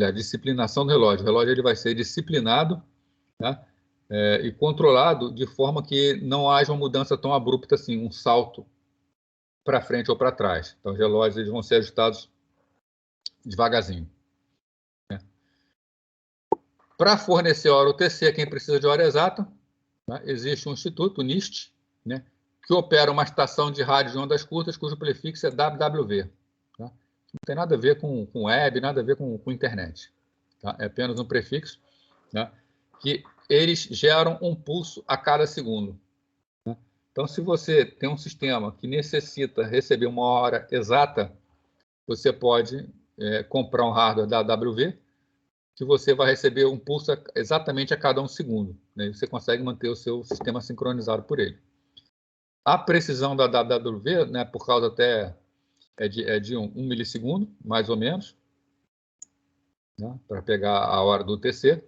a disciplinação do relógio. O relógio ele vai ser disciplinado, tá? E controlado de forma que não haja uma mudança tão abrupta assim, um salto para frente ou para trás. Então, os relógios eles vão ser ajustados devagarzinho. Né? Para fornecer hora UTC, quem precisa de hora exata, né? Existe um instituto, o NIST, né? Que opera uma estação de rádio de ondas curtas, cujo prefixo é WWV. Tá? Não tem nada a ver com web, nada a ver com internet. Tá? É apenas um prefixo, né? Que eles geram um pulso a cada segundo. Né? Então, se você tem um sistema que necessita receber uma hora exata, você pode comprar um hardware da WV, que você vai receber um pulso exatamente a cada um segundo. Né? Você consegue manter o seu sistema sincronizado por ele. A precisão da WW, né, por causa até de 1 milissegundo, mais ou menos, né, para pegar a hora do UTC.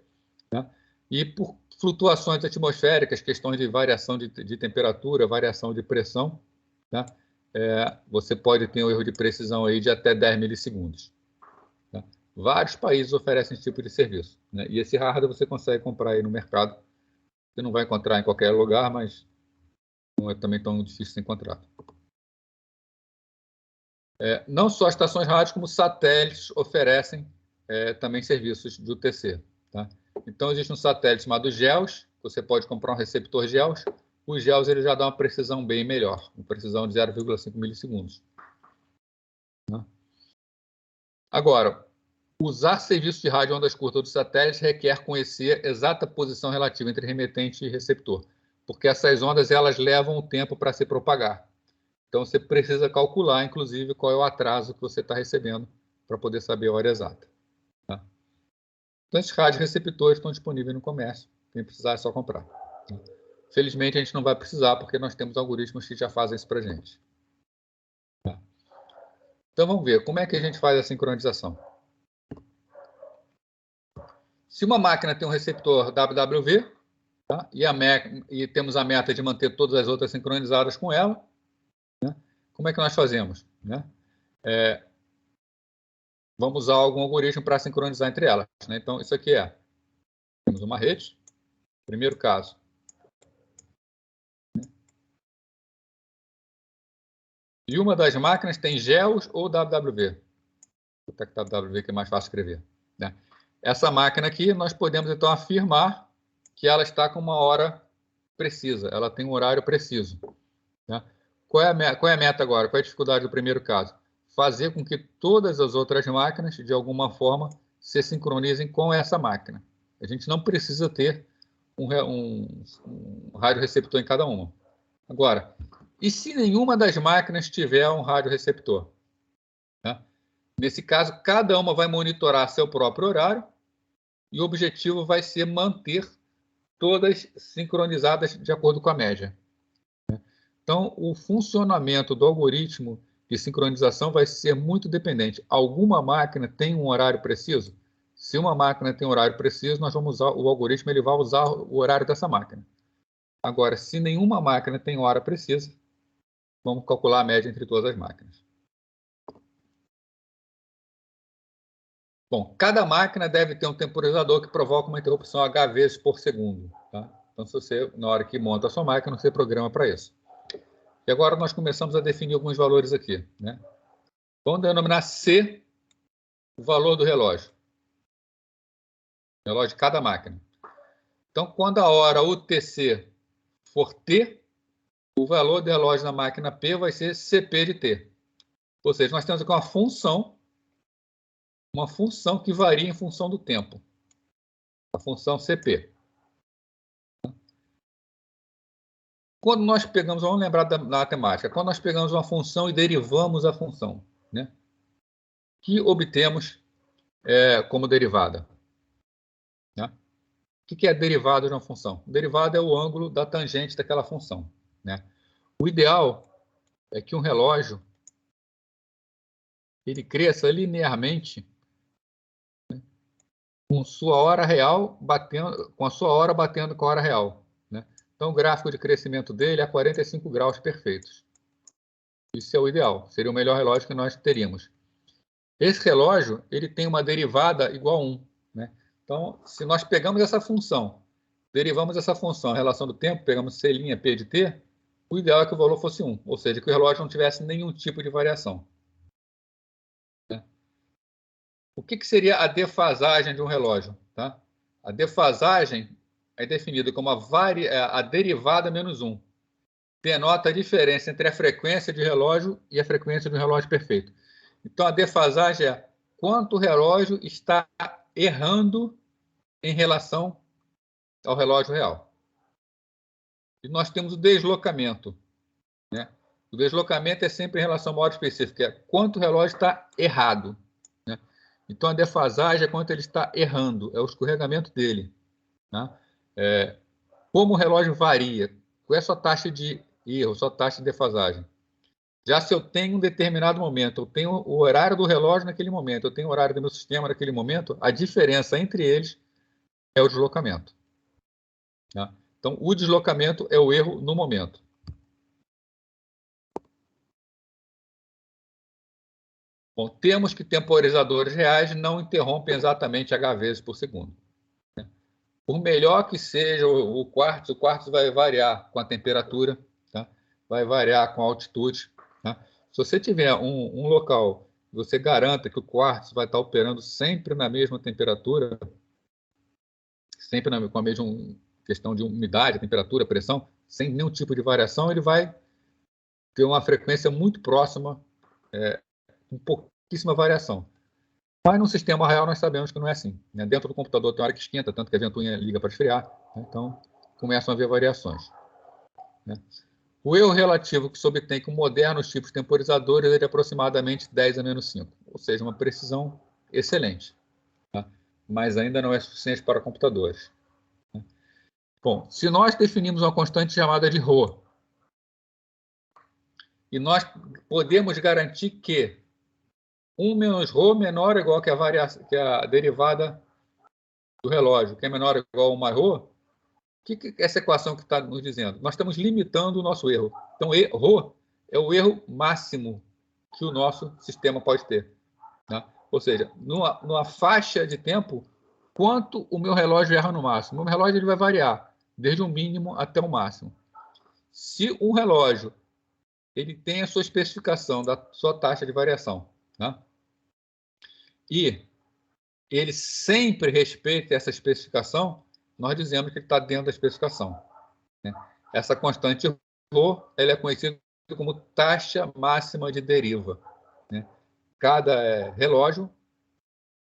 Né? E por flutuações atmosféricas, questões de variação de temperatura, variação de pressão, né, você pode ter um erro de precisão aí de até 10 milissegundos. Né? Vários países oferecem esse tipo de serviço. Né? E esse hardware você consegue comprar aí no mercado. Você não vai encontrar em qualquer lugar, mas não é também tão difícil de encontrar. Não só estações rádios, como satélites oferecem também serviços de UTC. Tá? Então, existe um satélite chamado GEOS, você pode comprar um receptor GEOS. O GEOS ele já dá uma precisão bem melhor, uma precisão de 0,5 milissegundos. Tá? Agora, usar serviço de rádio ondas curtas do satélite requer conhecer a exata posição relativa entre remetente e receptor, porque essas ondas elas levam o tempo para se propagar. Então, você precisa calcular, inclusive, qual é o atraso que você está recebendo para poder saber a hora exata. Tá? Então, esses rádios receptores estão disponíveis no comércio. Quem precisar é só comprar. Tá? Felizmente, a gente não vai precisar, porque nós temos algoritmos que já fazem isso para a gente. Tá? Então, vamos ver como é que a gente faz a sincronização. Se uma máquina tem um receptor WWV, tá? e temos a meta de manter todas as outras sincronizadas com ela, né? Como é que nós fazemos? Né? Vamos usar algum algoritmo para sincronizar entre elas. Né? Então, isso aqui temos uma rede, primeiro caso. E uma das máquinas tem GEOS ou WWV. Vou botar aqui WWV, que é mais fácil escrever. Né? Essa máquina aqui, nós podemos, então, afirmar que ela está com uma hora precisa, ela tem um horário preciso. Né? Qual é a meta agora? Qual é a dificuldade do primeiro caso? Fazer com que todas as outras máquinas, de alguma forma, se sincronizem com essa máquina. A gente não precisa ter um radioreceptor em cada uma. Agora, E se nenhuma das máquinas tiver um radioreceptor? Né? Nesse caso, cada uma vai monitorar seu próprio horário e o objetivo vai ser manter todas sincronizadas de acordo com a média. Então, o funcionamento do algoritmo de sincronização vai ser muito dependente. Alguma máquina tem um horário preciso? Se uma máquina tem um horário preciso, nós vamos usar o algoritmo, ele vai usar o horário dessa máquina. Agora, se nenhuma máquina tem hora precisa, vamos calcular a média entre todas as máquinas. Bom, cada máquina deve ter um temporizador que provoca uma interrupção H vezes por segundo. Tá? Então, se você, na hora que monta a sua máquina, você programa para isso. E agora nós começamos a definir alguns valores aqui. Né? Vamos denominar C o valor do relógio. Relógio de cada máquina. Então, quando a hora UTC for T, o valor do relógio na máquina P vai ser CP de T. Ou seja, nós temos aqui uma função que varia em função do tempo. A função CP. Quando nós pegamos, vamos lembrar da matemática, quando nós pegamos uma função e derivamos a função, né? Que obtemos como derivada? Né? O que é a derivada de uma função? Derivada é o ângulo da tangente daquela função. Né? O ideal é que um relógio ele cresça linearmente, né, com sua hora real batendo, com a sua hora batendo com a hora real. Né? Então, o gráfico de crescimento dele é 45 graus perfeitos. Isso é o ideal, seria o melhor relógio que nós teríamos. Esse relógio ele tem uma derivada igual a 1. Né? Então, se nós pegamos essa função, derivamos essa função em relação do tempo, pegamos C' P de T, o ideal é que o valor fosse 1, ou seja, que o relógio não tivesse nenhum tipo de variação. Né? O que seria a defasagem de um relógio? Tá? A defasagem é definida como a derivada menos 1. Denota a diferença entre a frequência de relógio e a frequência de um relógio perfeito. Então, a defasagem é quanto o relógio está errando em relação ao relógio real. E nós temos o deslocamento. Né? O deslocamento é sempre em relação a uma hora específica, é quanto o relógio está errado. Né? Então, a defasagem é quanto ele está errando, é o escorregamento dele. Né? Como o relógio varia, qual é a sua taxa de erro, sua taxa de defasagem? Já se eu tenho um determinado momento, eu tenho o horário do relógio naquele momento, eu tenho o horário do meu sistema naquele momento, a diferença entre eles é o deslocamento. Tá? Então, o deslocamento é o erro no momento. Bom, temos que temporizadores reais não interrompem exatamente H vezes por segundo. Né? Por melhor que seja o quartzo vai variar com a temperatura, tá? Vai variar com a altitude. Tá? Se você tiver um local que você garanta que o quartzo vai estar operando sempre na mesma temperatura, sempre com a mesma questão de umidade, temperatura, pressão, sem nenhum tipo de variação, ele vai ter uma frequência muito próxima, com pouquíssima variação. Mas no sistema real nós sabemos que não é assim. Né? Dentro do computador tem hora que esquenta, tanto que a ventoinha liga para esfriar. Né? Então, começam a haver variações. Né? O erro relativo que se obtém com modernos tipos temporizadores é de aproximadamente 10 a menos 5, ou seja, uma precisão excelente. Tá? Mas ainda não é suficiente para computadores. Né? Bom, se nós definimos uma constante chamada de ρ, e nós podemos garantir que 1 menos ρ menor ou igual que a derivada do relógio, que é menor ou igual a 1 mais ρ, o que essa equação que está nos dizendo? Nós estamos limitando o nosso erro. Então, ρ é o erro máximo que o nosso sistema pode ter. Né? Ou seja, numa faixa de tempo, quanto o meu relógio erra no máximo? O meu relógio ele vai variar, desde o mínimo até o máximo. Se um relógio ele tem a sua especificação da sua taxa de variação, né? E ele sempre respeita essa especificação, nós dizemos que ele está dentro da especificação. Né? Essa constante ρ, ela é conhecida como taxa máxima de deriva. Né? Cada relógio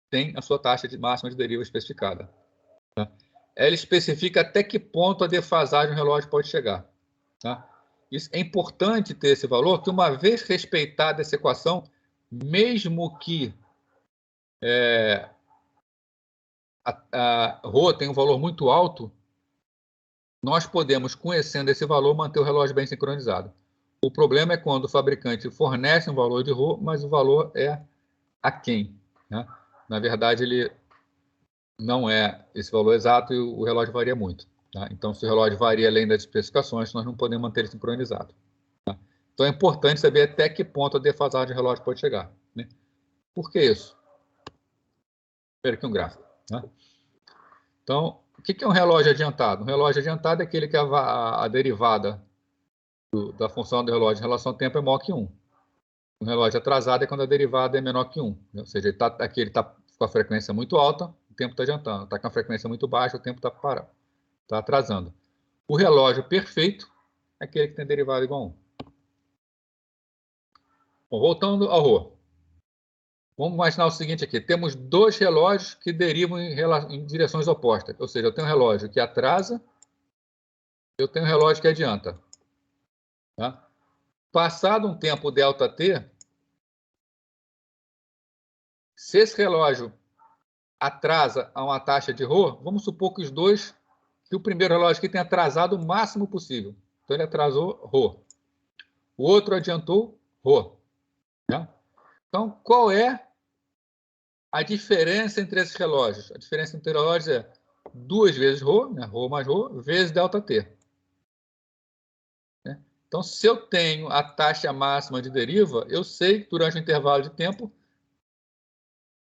tem a sua taxa máxima de deriva especificada. Tá? Ela especifica até que ponto a defasagem do relógio pode chegar. Tá? Isso é importante ter esse valor, que uma vez respeitada essa equação, mesmo que a ρ tenha um valor muito alto, nós podemos, conhecendo esse valor, manter o relógio bem sincronizado. O problema é quando o fabricante fornece um valor de ρ, mas o valor é aquém, né? Na verdade, ele não é esse valor exato e o relógio varia muito. Tá? Então, se o relógio varia além das especificações, nós não podemos manter ele sincronizado. Tá? Então, é importante saber até que ponto a defasagem do relógio pode chegar. Né? Por que isso? Espera aqui um gráfico. Né? Então, o que é um relógio adiantado? Um relógio adiantado é aquele que a derivada da função do relógio em relação ao tempo é maior que 1. Um relógio atrasado é quando a derivada é menor que 1. Né? Ou seja, aqui ele está com a frequência muito alta, o tempo está adiantando. Está com a frequência muito baixa, o tempo está parando. Está atrasando. O relógio perfeito é aquele que tem derivada igual a 1. Bom, voltando ao ρ. Vamos imaginar o seguinte aqui. Temos dois relógios que derivam em direções opostas. Ou seja, eu tenho um relógio que atrasa, eu tenho um relógio que adianta. Tá? Passado um tempo ΔT, se esse relógio atrasa a uma taxa de ρ, vamos supor que o primeiro relógio aqui tenha atrasado o máximo possível. Então, ele atrasou ρ. O outro adiantou ρ. Né? Então, qual é a diferença entre esses relógios? A diferença entre relógios é 2 vezes ρ, né? ρ mais ρ, vezes ΔT. Né? Então, se eu tenho a taxa máxima de deriva, eu sei, durante o intervalo de tempo,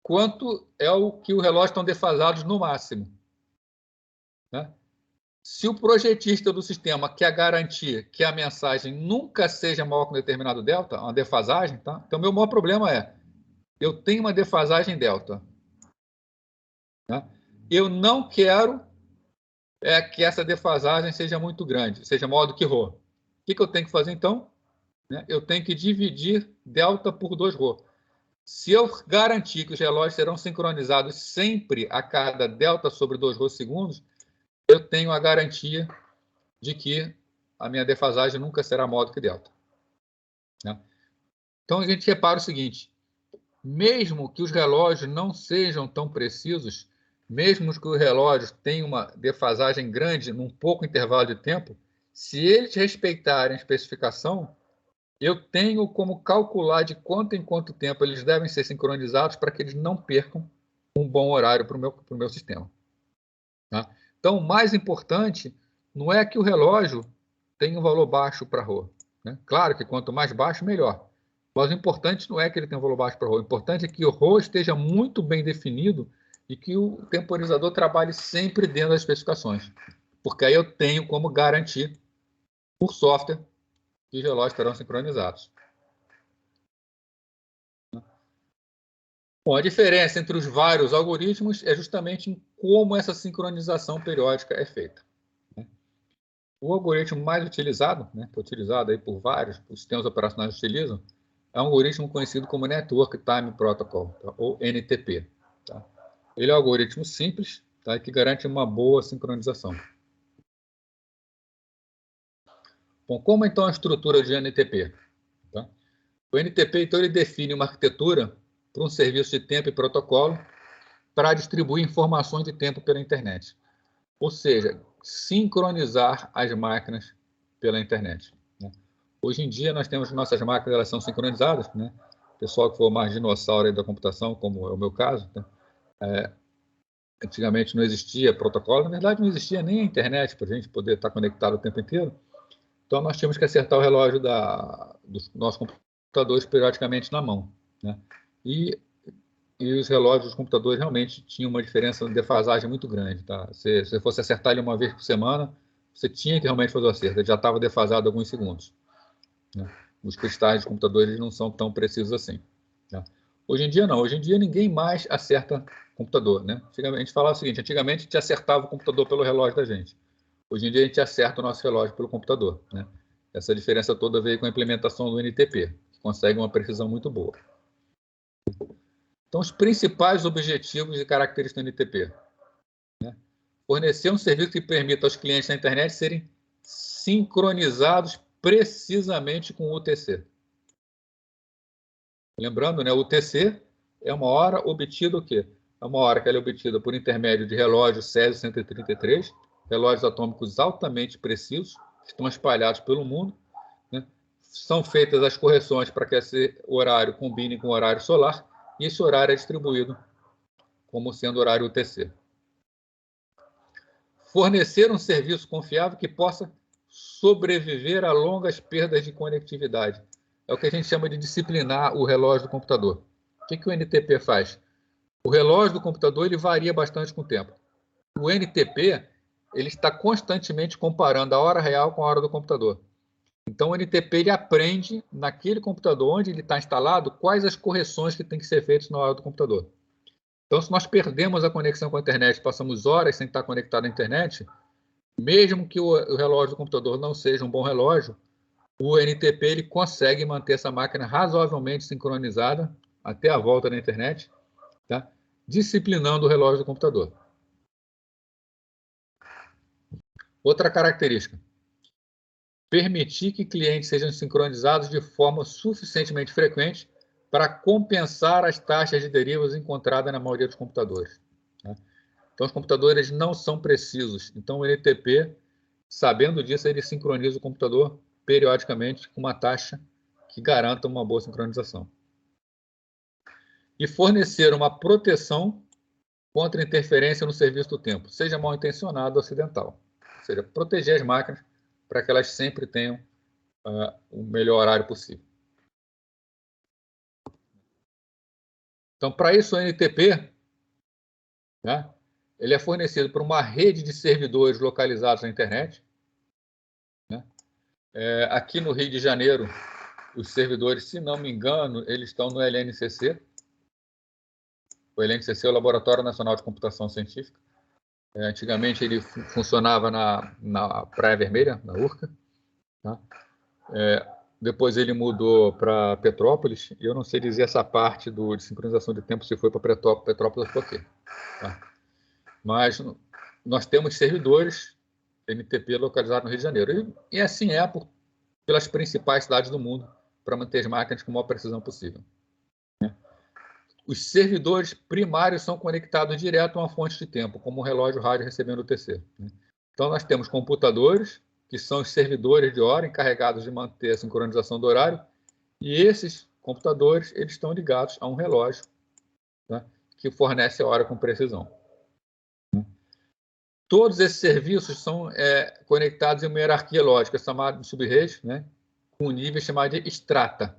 quanto é o que o relógio estão defasados no máximo. Né? Se o projetista do sistema quer garantir que a mensagem nunca seja maior que um determinado delta, uma defasagem, tá? Então, meu maior problema é, eu tenho uma defasagem delta. Né? Eu não quero que essa defasagem seja muito grande, seja maior do que ρ. O que eu tenho que fazer, então? Né? Eu tenho que dividir delta por 2ρ. Se eu garantir que os relógios serão sincronizados sempre a cada delta sobre 2ρ segundos, eu tenho a garantia de que a minha defasagem nunca será maior do que delta. Né? Então, a gente repara o seguinte, mesmo que os relógios não sejam tão precisos, mesmo que os relógios tenham uma defasagem grande num pouco intervalo de tempo, se eles respeitarem a especificação, eu tenho como calcular de quanto em quanto tempo eles devem ser sincronizados para que eles não percam um bom horário para o meu sistema. Tá? Então, o mais importante não é que o relógio tenha um valor baixo para ρ. Né? Claro que quanto mais baixo, melhor. Mas o importante não é que ele tenha um valor baixo para ρ. O importante é que o ρ esteja muito bem definido e que o temporizador trabalhe sempre dentro das especificações. Porque aí eu tenho como garantir, por software, que os relógios estarão sincronizados. Bom, a diferença entre os vários algoritmos é justamente em como essa sincronização periódica é feita. O algoritmo mais utilizado, né, utilizado aí por vários, os sistemas operacionais utilizam, é um algoritmo conhecido como Network Time Protocol, tá? Ou NTP. Tá? Ele é um algoritmo simples, tá? Que garante uma boa sincronização. Bom, como então a estrutura de NTP? Tá? O NTP, então, ele define uma arquitetura para um serviço de tempo e protocolo para distribuir informações de tempo pela internet. Ou seja, sincronizar as máquinas pela internet. Né? Hoje em dia, nós temos nossas máquinas, elas são sincronizadas. Né? O pessoal que for mais dinossauro aí da computação, como é o meu caso, né? Antigamente não existia protocolo, na verdade não existia nem a internet para a gente poder estar conectado o tempo inteiro. Então, nós tínhamos que acertar o relógio dos nossos computadores periodicamente na mão. Né? E os relógios dos computadores realmente tinham uma diferença de defasagem muito grande. Tá? Se você fosse acertar ele uma vez por semana, você tinha que realmente fazer o acerto. Ele já estava defasado alguns segundos. Né? Os cristais dos computadores não são tão precisos assim. Tá? Hoje em dia, não. Hoje em dia, ninguém mais acerta computador. Né? Antigamente, a gente falava o seguinte, antigamente a gente acertava o computador pelo relógio da gente. Hoje em dia, a gente acerta o nosso relógio pelo computador. Né? Essa diferença toda veio com a implementação do NTP, que consegue uma precisão muito boa. Então, os principais objetivos e características do NTP. Né? Fornecer um serviço que permita aos clientes da internet serem sincronizados precisamente com o UTC. Lembrando, né, o UTC é uma hora obtida o quê? É uma hora que ela é obtida por intermédio de relógios Césio-133, relógios atômicos altamente precisos, que estão espalhados pelo mundo, né? São feitas as correções para que esse horário combine com o horário solar, e esse horário é distribuído como sendo horário UTC. Fornecer um serviço confiável que possa sobreviver a longas perdas de conectividade. É o que a gente chama de disciplinar o relógio do computador. O que o NTP faz? O relógio do computador ele varia bastante com o tempo. O NTP ele está constantemente comparando a hora real com a hora do computador. Então, o NTP ele aprende naquele computador onde ele está instalado quais as correções que têm que ser feitas na hora do computador. Então, se nós perdemos a conexão com a internet, passamos horas sem estar conectado à internet, mesmo que o relógio do computador não seja um bom relógio, o NTP ele consegue manter essa máquina razoavelmente sincronizada até a volta da internet, tá? Disciplinando o relógio do computador. Outra característica: permitir que clientes sejam sincronizados de forma suficientemente frequente para compensar as taxas de derivas encontradas na maioria dos computadores. Tá? Então, os computadores não são precisos. Então, o NTP, sabendo disso, ele sincroniza o computador periodicamente com uma taxa que garanta uma boa sincronização. E fornecer uma proteção contra interferência no serviço do tempo, seja mal intencionado ou acidental. Ou seja, proteger as máquinas para que elas sempre tenham o melhor horário possível. Então, para isso, o NTP, né, ele é fornecido por uma rede de servidores localizados na internet. Né? Aqui no Rio de Janeiro, os servidores, se não me engano, eles estão no LNCC. O LNCC é o Laboratório Nacional de Computação Científica. Antigamente ele funcionava na Praia Vermelha, na Urca. Tá? Depois ele mudou para Petrópolis, e eu não sei dizer essa parte de sincronização de tempo se foi para Petrópolis ou por quê. Tá? Mas nós temos servidores NTP localizados no Rio de Janeiro. E assim é pelas principais cidades do mundo, para manter as máquinas com a maior precisão possível. Os servidores primários são conectados direto a uma fonte de tempo, como o relógio rádio recebendo o TC. Então, nós temos computadores, que são os servidores de hora encarregados de manter a sincronização do horário, e esses computadores eles estão ligados a um relógio, né, que fornece a hora com precisão. Todos esses serviços são conectados em uma hierarquia lógica chamada de sub-redes, né, com um nível chamado de strata.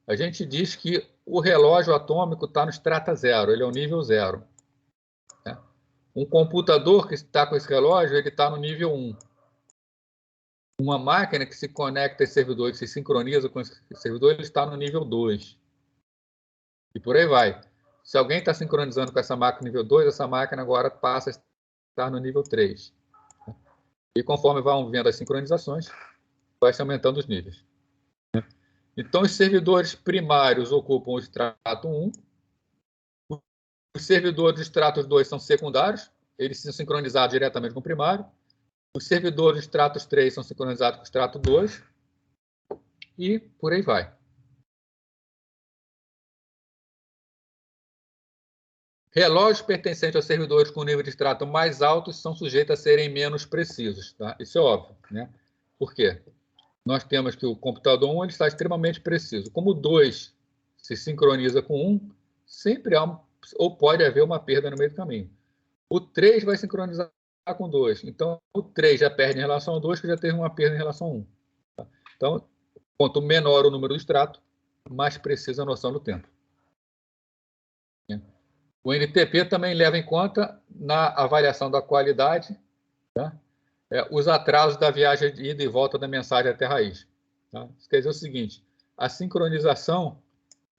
A gente diz que o relógio atômico está no strata 0, ele é o nível 0. Né? Um computador que está com esse relógio, ele está no nível 1. Uma máquina que se conecta a esse servidor, que se sincroniza com esse servidor, ele está no nível 2. E por aí vai. Se alguém está sincronizando com essa máquina nível 2, essa máquina agora passa a estar no nível 3. E conforme vão vendo as sincronizações, vai se aumentando os níveis. Então, os servidores primários ocupam o extrato 1. Os servidores do extrato 2 são secundários, eles são sincronizados diretamente com o primário. Os servidores do extrato 3 são sincronizados com o extrato 2. E por aí vai. Relógios pertencentes aos servidores com nível de extrato mais alto são sujeitos a serem menos precisos. Tá? Isso é óbvio. Né? Por quê? Nós temos que o computador 1 ele está extremamente preciso. Como o 2 se sincroniza com 1, sempre há ou pode haver uma perda no meio do caminho. O 3 vai sincronizar com 2. Então, o 3 já perde em relação ao 2, que já teve uma perda em relação ao 1. Tá? Então, quanto menor o número do extrato, mais precisa a noção do tempo. O NTP também leva em conta, na avaliação da qualidade, tá? Os atrasos da viagem de ida e volta da mensagem até a raiz. Tá? Isso quer dizer o seguinte: a sincronização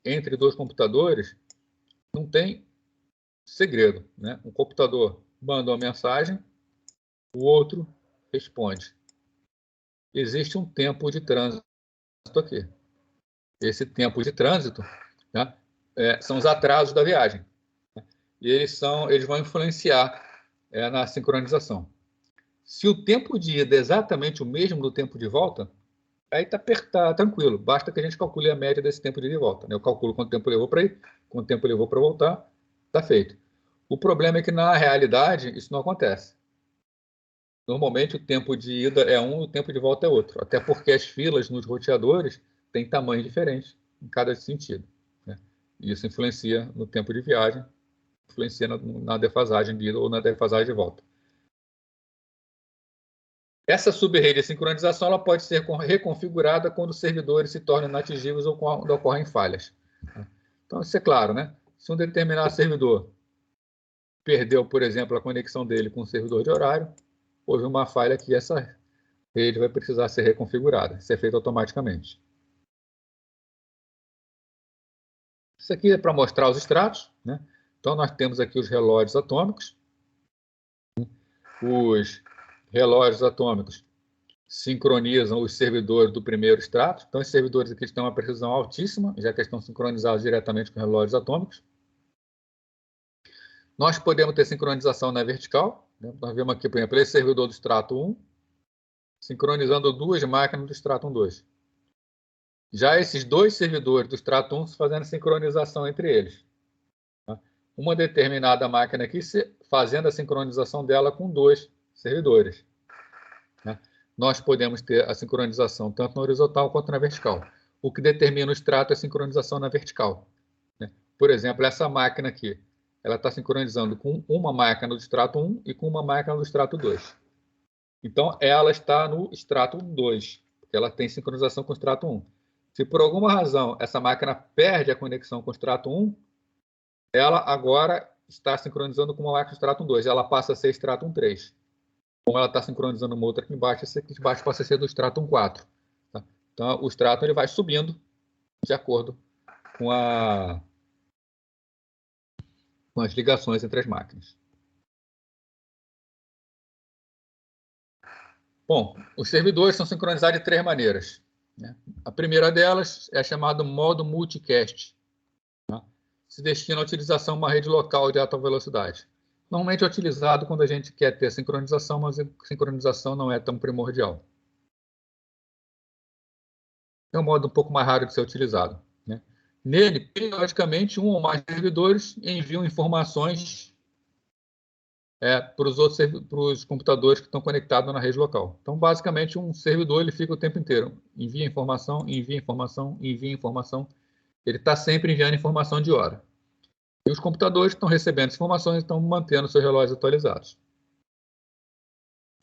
entre dois computadores não tem segredo. Né? Um computador manda uma mensagem, o outro responde. Existe um tempo de trânsito aqui. Esse tempo de trânsito, né, são os atrasos da viagem. Né? E eles vão influenciar na sincronização. Se o tempo de ida é exatamente o mesmo do tempo de volta, aí tá tranquilo. Basta que a gente calcule a média desse tempo de ida e volta, né? Eu calculo quanto tempo levou para ir, quanto tempo levou para voltar, está feito. O problema é que, na realidade, isso não acontece. Normalmente, o tempo de ida é um, o tempo de volta é outro. Até porque as filas nos roteadores têm tamanhos diferentes em cada sentido, né? Isso influencia no tempo de viagem, influencia na defasagem de ida ou na defasagem de volta. Essa subrede de sincronização ela pode ser reconfigurada quando os servidores se tornam inatingíveis ou quando ocorrem falhas. Então, isso é claro, né? Se um determinado servidor perdeu, por exemplo, a conexão dele com o servidor de horário, houve uma falha que essa rede vai precisar ser reconfigurada. Isso é feito automaticamente. Isso aqui é para mostrar os extratos, né? Então, nós temos aqui os relógios atômicos. Os relógios atômicos sincronizam os servidores do primeiro extrato. Então, esses servidores aqui têm uma precisão altíssima, já que estão sincronizados diretamente com relógios atômicos. Nós podemos ter sincronização na vertical, né? Nós vemos aqui, por exemplo, esse servidor do extrato 1, sincronizando duas máquinas do extrato 2. Já esses dois servidores do extrato 1 fazendo sincronização entre eles. Tá? Uma determinada máquina aqui fazendo a sincronização dela com dois servidores. Né? Nós podemos ter a sincronização tanto na horizontal quanto na vertical. O que determina o extrato é a sincronização na vertical, né? Por exemplo, essa máquina aqui, ela está sincronizando com uma máquina do extrato 1 e com uma máquina do extrato 2. Então, ela está no extrato 2, porque ela tem sincronização com o extrato 1. Se por alguma razão essa máquina perde a conexão com o extrato 1, ela agora está sincronizando com uma máquina do extrato 2. Ela passa a ser extrato 3. Como ela está sincronizando uma outra aqui embaixo, esse aqui de baixo passa a ser do extrato 4. Tá? Então, o extrato ele vai subindo de acordo com as ligações entre as máquinas. Bom, os servidores são sincronizados de três maneiras, né? A primeira delas é chamada modo multicast. Tá? Se destina à utilização de uma rede local de alta velocidade. Normalmente é utilizado quando a gente quer ter sincronização, mas a sincronização não é tão primordial. É um modo um pouco mais raro de ser utilizado, né? Nele, periodicamente, um ou mais servidores enviam informações para os computadores que estão conectados na rede local. Então, basicamente, um servidor ele fica o tempo inteiro. Envia informação, envia informação, envia informação. Ele está sempre enviando informação de hora. E os computadores estão recebendo informações e estão mantendo seus relógios atualizados.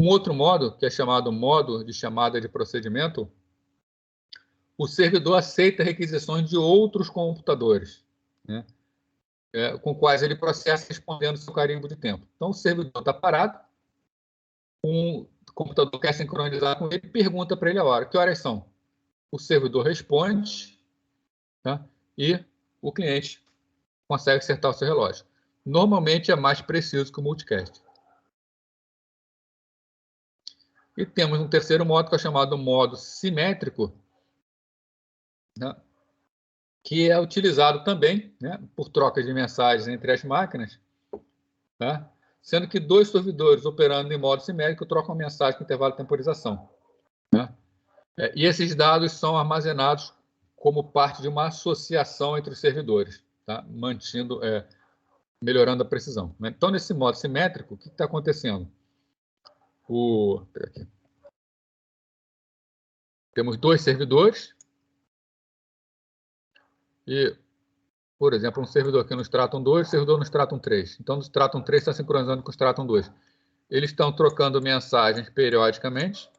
Um outro modo, que é chamado modo de chamada de procedimento, o servidor aceita requisições de outros computadores, né? Com quais ele processa respondendo seu carimbo de tempo. Então, o servidor está parado, o computador quer sincronizar com ele, pergunta para ele a hora. Que horas são? O servidor responde, tá? E o cliente consegue acertar o seu relógio. Normalmente é mais preciso que o multicast. E temos um terceiro modo, que é chamado modo simétrico, né? Que é utilizado também, né, por troca de mensagens entre as máquinas, tá? Sendo que dois servidores operando em modo simétrico trocam mensagem com intervalo de temporização, né? E esses dados são armazenados como parte de uma associação entre os servidores, tá? Melhorando a precisão, né? Então, nesse modo simétrico, o que está acontecendo? Temos dois servidores e, por exemplo, um servidor aqui no Stratum 2 e um servidor no Stratum 3. Então, no Stratum 3 está sincronizando com o Stratum 2. Eles estão trocando mensagens periodicamente,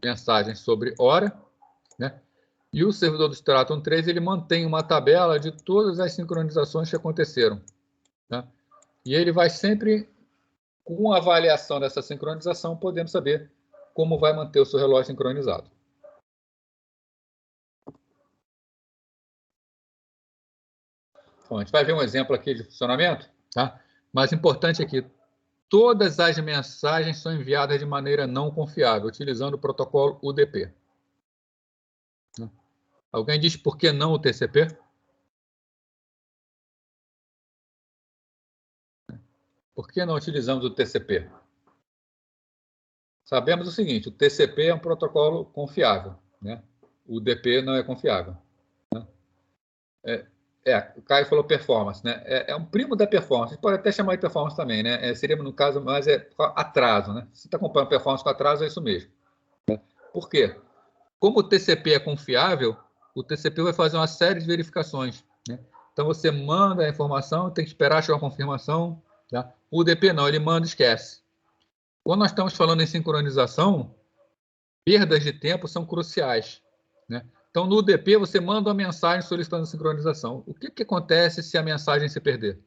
mensagens sobre hora, né? E o servidor do Stratum 3 ele mantém uma tabela de todas as sincronizações que aconteceram, tá? E ele vai sempre, com a avaliação dessa sincronização, podendo saber como vai manter o seu relógio sincronizado. Bom, a gente vai ver um exemplo aqui de funcionamento, tá? Mas importante aqui, todas as mensagens são enviadas de maneira não confiável, utilizando o protocolo UDP. Alguém diz por que não o TCP? Por que não utilizamos o TCP? Sabemos o seguinte, o TCP é um protocolo confiável, né? o DP não é confiável. Né? O Caio falou performance, né? É um primo da performance. Pode até chamar de performance também, né? Seria no caso, mas é atraso, né? Se você está comparando performance com atraso, é isso mesmo. Né? Por quê? Como o TCP é confiável, o TCP vai fazer uma série de verificações. Né? Então você manda a informação, tem que esperar chegar a confirmação. Tá? O UDP não, ele manda e esquece. Quando nós estamos falando em sincronização, perdas de tempo são cruciais. Né? Então, no UDP, você manda uma mensagem solicitando sincronização. O que acontece se a mensagem se perder?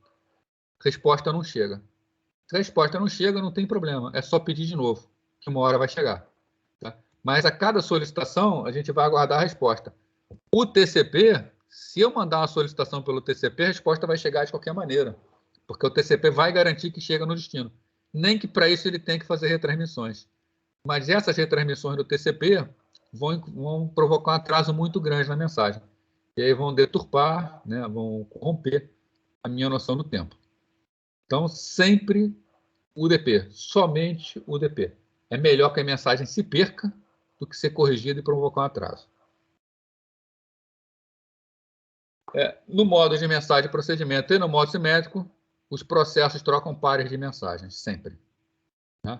Resposta não chega. Se a resposta não chega, não tem problema. É só pedir de novo, que uma hora vai chegar. Tá? Mas a cada solicitação, a gente vai aguardar a resposta. O TCP, se eu mandar uma solicitação pelo TCP, a resposta vai chegar de qualquer maneira, porque o TCP vai garantir que chega no destino. Nem que para isso ele tenha que fazer retransmissões. Mas essas retransmissões do TCP vão provocar um atraso muito grande na mensagem. E aí vão deturpar, né, vão corromper a minha noção do tempo. Então, sempre UDP, somente UDP. É melhor que a mensagem se perca do que ser corrigida e provocar um atraso. No modo de mensagem de procedimento e no modo simétrico, os processos trocam pares de mensagens, sempre. Né?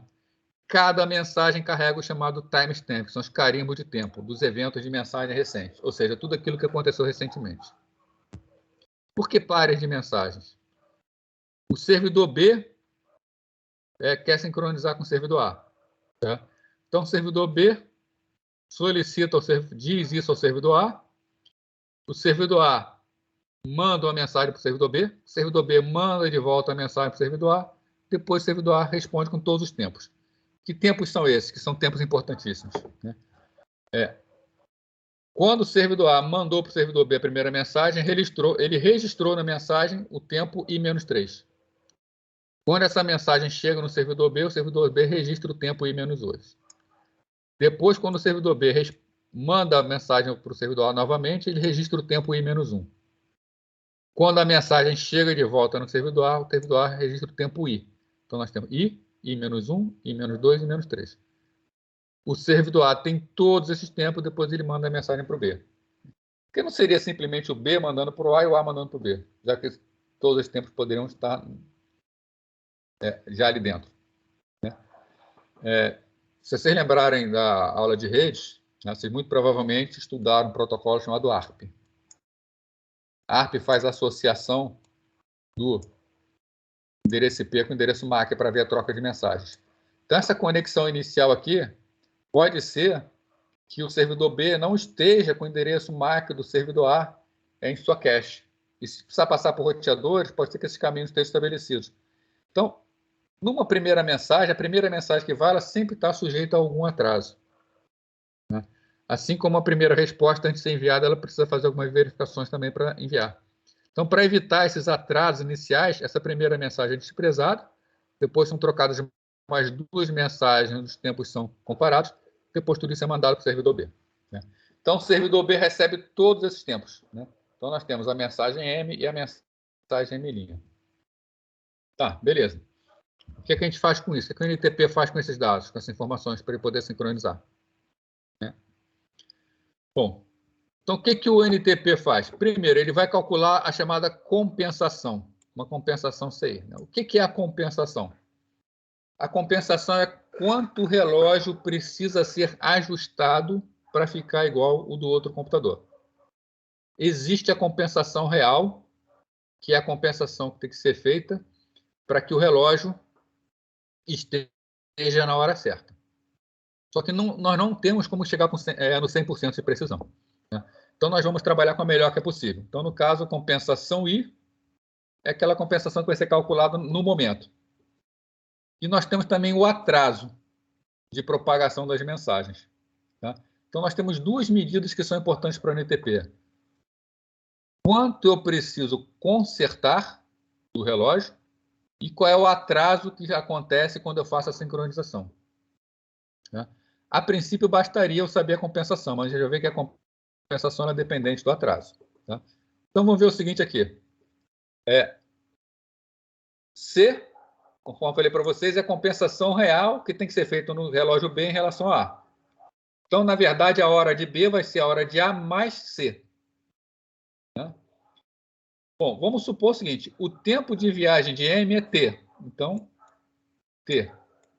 Cada mensagem carrega o chamado timestamp, que são os carimbos de tempo dos eventos de mensagem recente, ou seja, tudo aquilo que aconteceu recentemente. Por que pares de mensagens? O servidor B quer sincronizar com o servidor A. Tá? Então, o servidor B solicita, diz isso ao servidor A, o servidor A manda uma mensagem para o servidor B manda de volta a mensagem para o servidor A, depois o servidor A responde com todos os tempos. Que tempos são esses? Que são tempos importantíssimos. Né? Quando o servidor A mandou para o servidor B a primeira mensagem, ele registrou na mensagem o tempo I-3. Quando essa mensagem chega no servidor B registra o tempo I-8. Depois, quando o servidor B manda a mensagem para o servidor A novamente, ele registra o tempo I-1. Quando a mensagem chega de volta no servidor A, o servidor A registra o tempo I. Então, nós temos I, I-1, I-2 e I-3. O servidor A tem todos esses tempos, depois ele manda a mensagem para o B. Por que não seria simplesmente o B mandando para o A e o A mandando para o B? Já que todos esses tempos poderiam estar já ali dentro. Né? Se vocês lembrarem da aula de redes, né, vocês muito provavelmente estudaram um protocolo chamado ARP. ARP faz a associação do endereço IP com o endereço MAC para ver a troca de mensagens. Então, essa conexão inicial aqui pode ser que o servidor B não esteja com o endereço MAC do servidor A em sua cache. E se precisar passar por roteadores, pode ser que esses caminhos estejam estabelecidos. Então, numa primeira mensagem, a primeira mensagem que vai, ela sempre está sujeita a algum atraso. Né? Assim como a primeira resposta, antes de ser enviada, ela precisa fazer algumas verificações também para enviar. Então, para evitar esses atrasos iniciais, essa primeira mensagem é desprezada, depois são trocadas mais duas mensagens, os tempos são comparados, depois tudo isso é mandado para o servidor B. Né? Então, o servidor B recebe todos esses tempos. Né? Então, nós temos a mensagem M e a mensagem M'. Tá, beleza. O que a gente faz com isso? O que o NTP faz com esses dados, com essas informações, para ele poder sincronizar? Né? Bom, então o que o NTP faz? Primeiro, ele vai calcular a chamada compensação, uma compensação CI. Né? O que é a compensação? A compensação é quanto o relógio precisa ser ajustado para ficar igual o do outro computador. Existe a compensação real, que é a compensação que tem que ser feita para que o relógio esteja na hora certa. Só que nós não temos como chegar no 100% de precisão. Né? Então, nós vamos trabalhar com a melhor que é possível. Então, no caso, a compensação I é aquela compensação que vai ser calculada no momento. E nós temos também o atraso de propagação das mensagens. Tá? Então, nós temos duas medidas que são importantes para o NTP. Quanto eu preciso consertar do relógio e qual é o atraso que acontece quando eu faço a sincronização. Tá? A princípio, bastaria eu saber a compensação, mas já vê que a compensação é dependente do atraso. Tá? Então, vamos ver o seguinte aqui. C, conforme eu falei para vocês, é a compensação real que tem que ser feita no relógio B em relação a A. Então, na verdade, a hora de B vai ser a hora de A mais C. Né? Bom, vamos supor o seguinte, o tempo de viagem de M é T. Então, T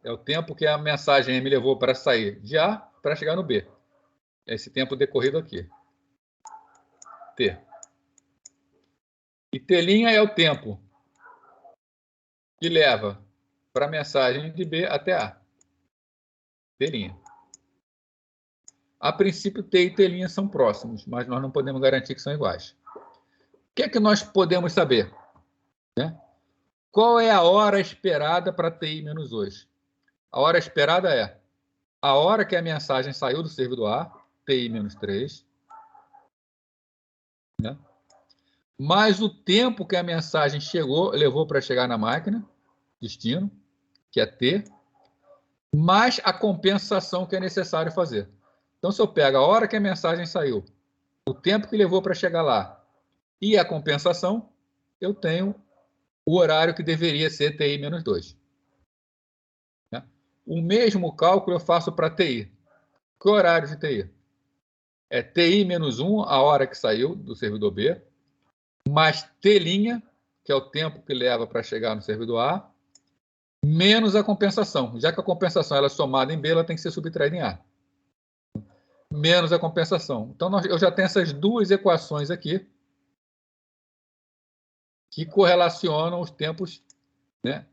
é o tempo que a mensagem M levou para sair de A para chegar no B. Esse tempo decorrido aqui. T. E T' é o tempo que leva para a mensagem de B até A. T'. A princípio, T e T' são próximos, mas nós não podemos garantir que são iguais. O que é que nós podemos saber? Né? Qual é a hora esperada para TI menos 2? A hora esperada é a hora que a mensagem saiu do servidor A, TI menos 3, né? Mais o tempo que a mensagem levou para chegar na máquina, destino, que é T, mais a compensação que é necessário fazer. Então, se eu pego a hora que a mensagem saiu, o tempo que levou para chegar lá e a compensação, eu tenho o horário que deveria ser TI menos 2. Né? O mesmo cálculo eu faço para TI. Que horário de TI? É TI menos 1, a hora que saiu do servidor B, mais T', que é o tempo que leva para chegar no servidor A, menos a compensação. Já que a compensação ela é somada em B, ela tem que ser subtraída em A. Menos a compensação. Então, eu já tenho essas duas equações aqui que correlacionam os tempos, né?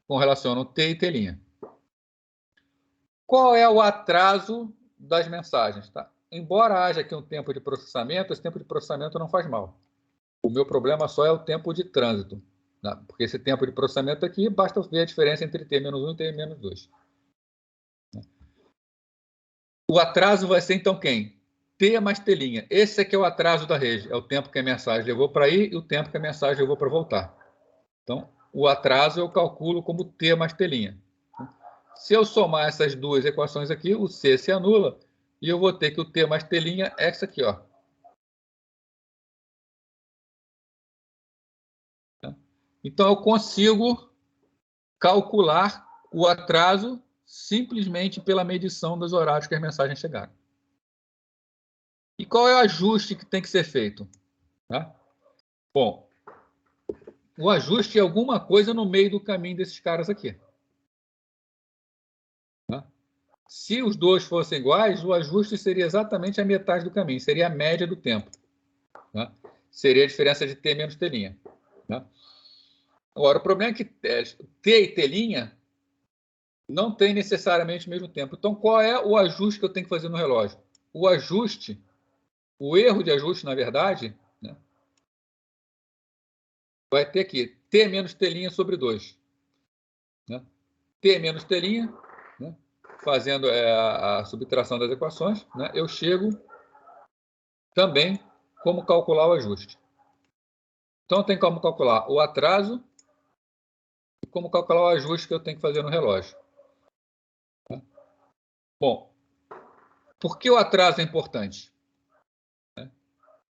Correlacionam T e T'. Qual é o atraso das mensagens? Tá? Embora haja aqui um tempo de processamento, esse tempo de processamento não faz mal. O meu problema só é o tempo de trânsito. Né? Porque esse tempo de processamento aqui, basta ver a diferença entre T-1 e T-2. O atraso vai ser, então, quem? T mais T'. Esse aqui é o atraso da rede. É o tempo que a mensagem levou para ir e o tempo que a mensagem levou para voltar. Então, o atraso eu calculo como T mais T'. Se eu somar essas duas equações aqui, o C se anula e eu vou ter que o T mais T' é essa aqui, ó. Então, eu consigo calcular o atraso simplesmente pela medição dos horários que as mensagens chegaram. E qual é o ajuste que tem que ser feito? Tá? Bom, o ajuste é alguma coisa no meio do caminho desses caras aqui. Tá? Se os dois fossem iguais, o ajuste seria exatamente a metade do caminho, seria a média do tempo. Tá? Seria a diferença de T menos T'. Tá? Agora, o problema é que T e T' não tem necessariamente o mesmo tempo. Então, qual é o ajuste que eu tenho que fazer no relógio? O ajuste, o erro de ajuste, na verdade, né, vai ter aqui T menos T' sobre 2. Né? T menos T', né, fazendo a subtração das equações, né, eu chego também como calcular o ajuste. Então, tem como calcular o atraso e como calcular o ajuste que eu tenho que fazer no relógio. Bom, por que o atraso é importante?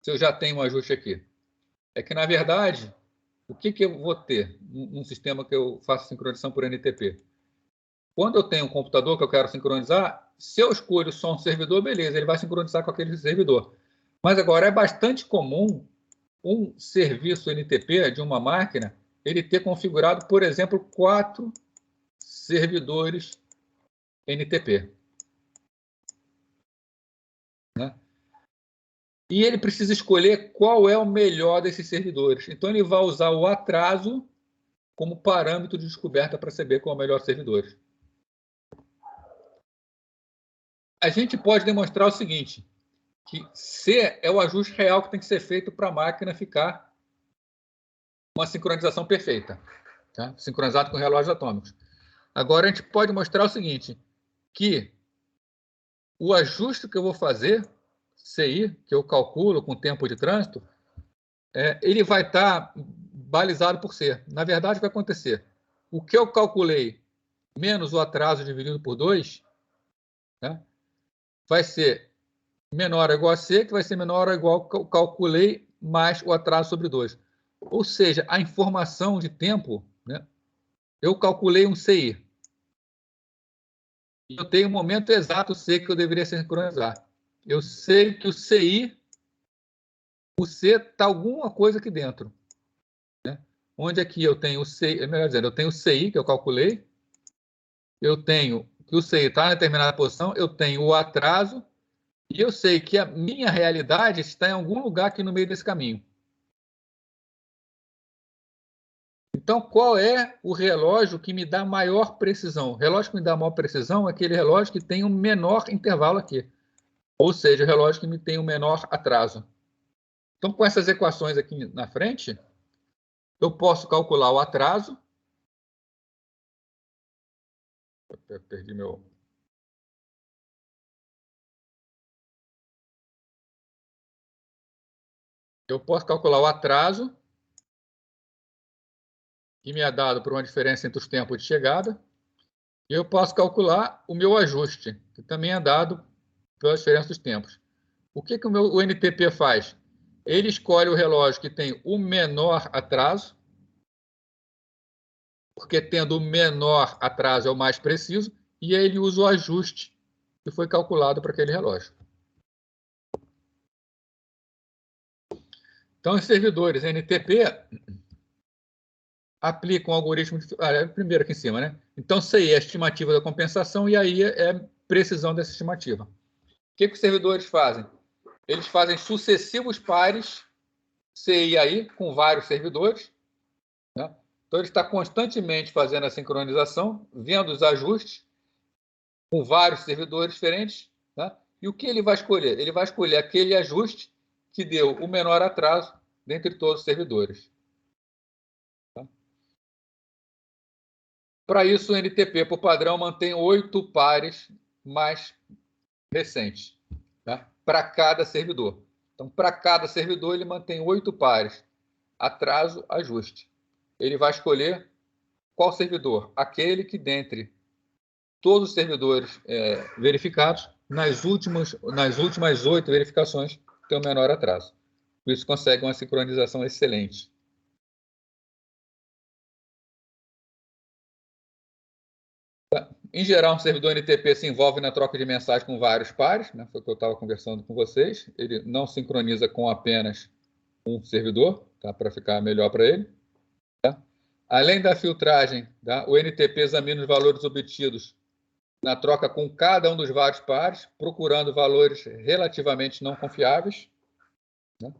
Se eu já tenho um ajuste aqui. É que, na verdade, o que eu vou ter num sistema que eu faço sincronização por NTP? Quando eu tenho um computador que eu quero sincronizar, se eu escolho só um servidor, beleza, ele vai sincronizar com aquele servidor. Mas agora é bastante comum um serviço NTP de uma máquina, ele ter configurado, por exemplo, 4 servidores NTP. Né? E ele precisa escolher qual é o melhor desses servidores. Então, ele vai usar o atraso como parâmetro de descoberta para saber qual é o melhor servidor. A gente pode demonstrar o seguinte, que C é o ajuste real que tem que ser feito para a máquina ficar uma sincronização perfeita, tá? Sincronizado com relógios atômicos. Agora, a gente pode mostrar o seguinte, que o ajuste que eu vou fazer, CI, que eu calculo com tempo de trânsito, ele vai estar balizado por C. Na verdade, o que vai acontecer? O que eu calculei menos o atraso dividido por 2, né, vai ser menor ou igual a C, que vai ser menor ou igual ao que eu calculei mais o atraso sobre 2. Ou seja, a informação de tempo, né, eu calculei um CI. e eu tenho o momento exato C que eu deveria sincronizar. Eu sei que o C está alguma coisa aqui dentro. Né? Onde aqui eu tenho o CI, melhor dizendo, eu tenho o CI, que eu calculei, eu tenho que o CI está em determinada posição, eu tenho o atraso, e eu sei que a minha realidade está em algum lugar aqui no meio desse caminho. Então, qual é o relógio que me dá maior precisão? O relógio que me dá maior precisão é aquele relógio que tem um menor intervalo aqui. Ou seja, o relógio que me tem um menor atraso. Então, com essas equações aqui na frente, eu posso calcular o atraso. Eu perdi meu... Eu posso calcular o atraso, que me é dado por uma diferença entre os tempos de chegada, e eu posso calcular o meu ajuste, que também é dado pela diferença dos tempos. O que o NTP faz? Ele escolhe o relógio que tem o menor atraso, porque tendo o menor atraso é o mais preciso, e aí ele usa o ajuste que foi calculado para aquele relógio. Então, os servidores NTP aplicam um algoritmo de... primeiro aqui em cima, né? Então, CI é a estimativa da compensação e aí é precisão dessa estimativa. O que os servidores fazem? Eles fazem sucessivos pares CI aí, com vários servidores. Né? Então, ele está constantemente fazendo a sincronização, vendo os ajustes, com vários servidores diferentes. Né? E o que ele vai escolher? Ele vai escolher aquele ajuste que deu o menor atraso dentre todos os servidores. Tá? Para isso, o NTP, por padrão, mantém 8 pares mais recentes, tá? Para cada servidor. Então, para cada servidor, ele mantém 8 pares. Atraso, ajuste. Ele vai escolher qual servidor? Aquele que, dentre todos os servidores verificados, nas últimas 8 verificações, tem o menor atraso. Por isso, consegue uma sincronização excelente. Em geral, um servidor NTP se envolve na troca de mensagem com vários pares, né? Foi o que eu estava conversando com vocês. Ele não sincroniza com apenas um servidor, tá? Para ficar melhor para ele. Tá? Além da filtragem, tá? O NTP examina os valores obtidos na troca com cada um dos vários pares, procurando valores relativamente não confiáveis. Né?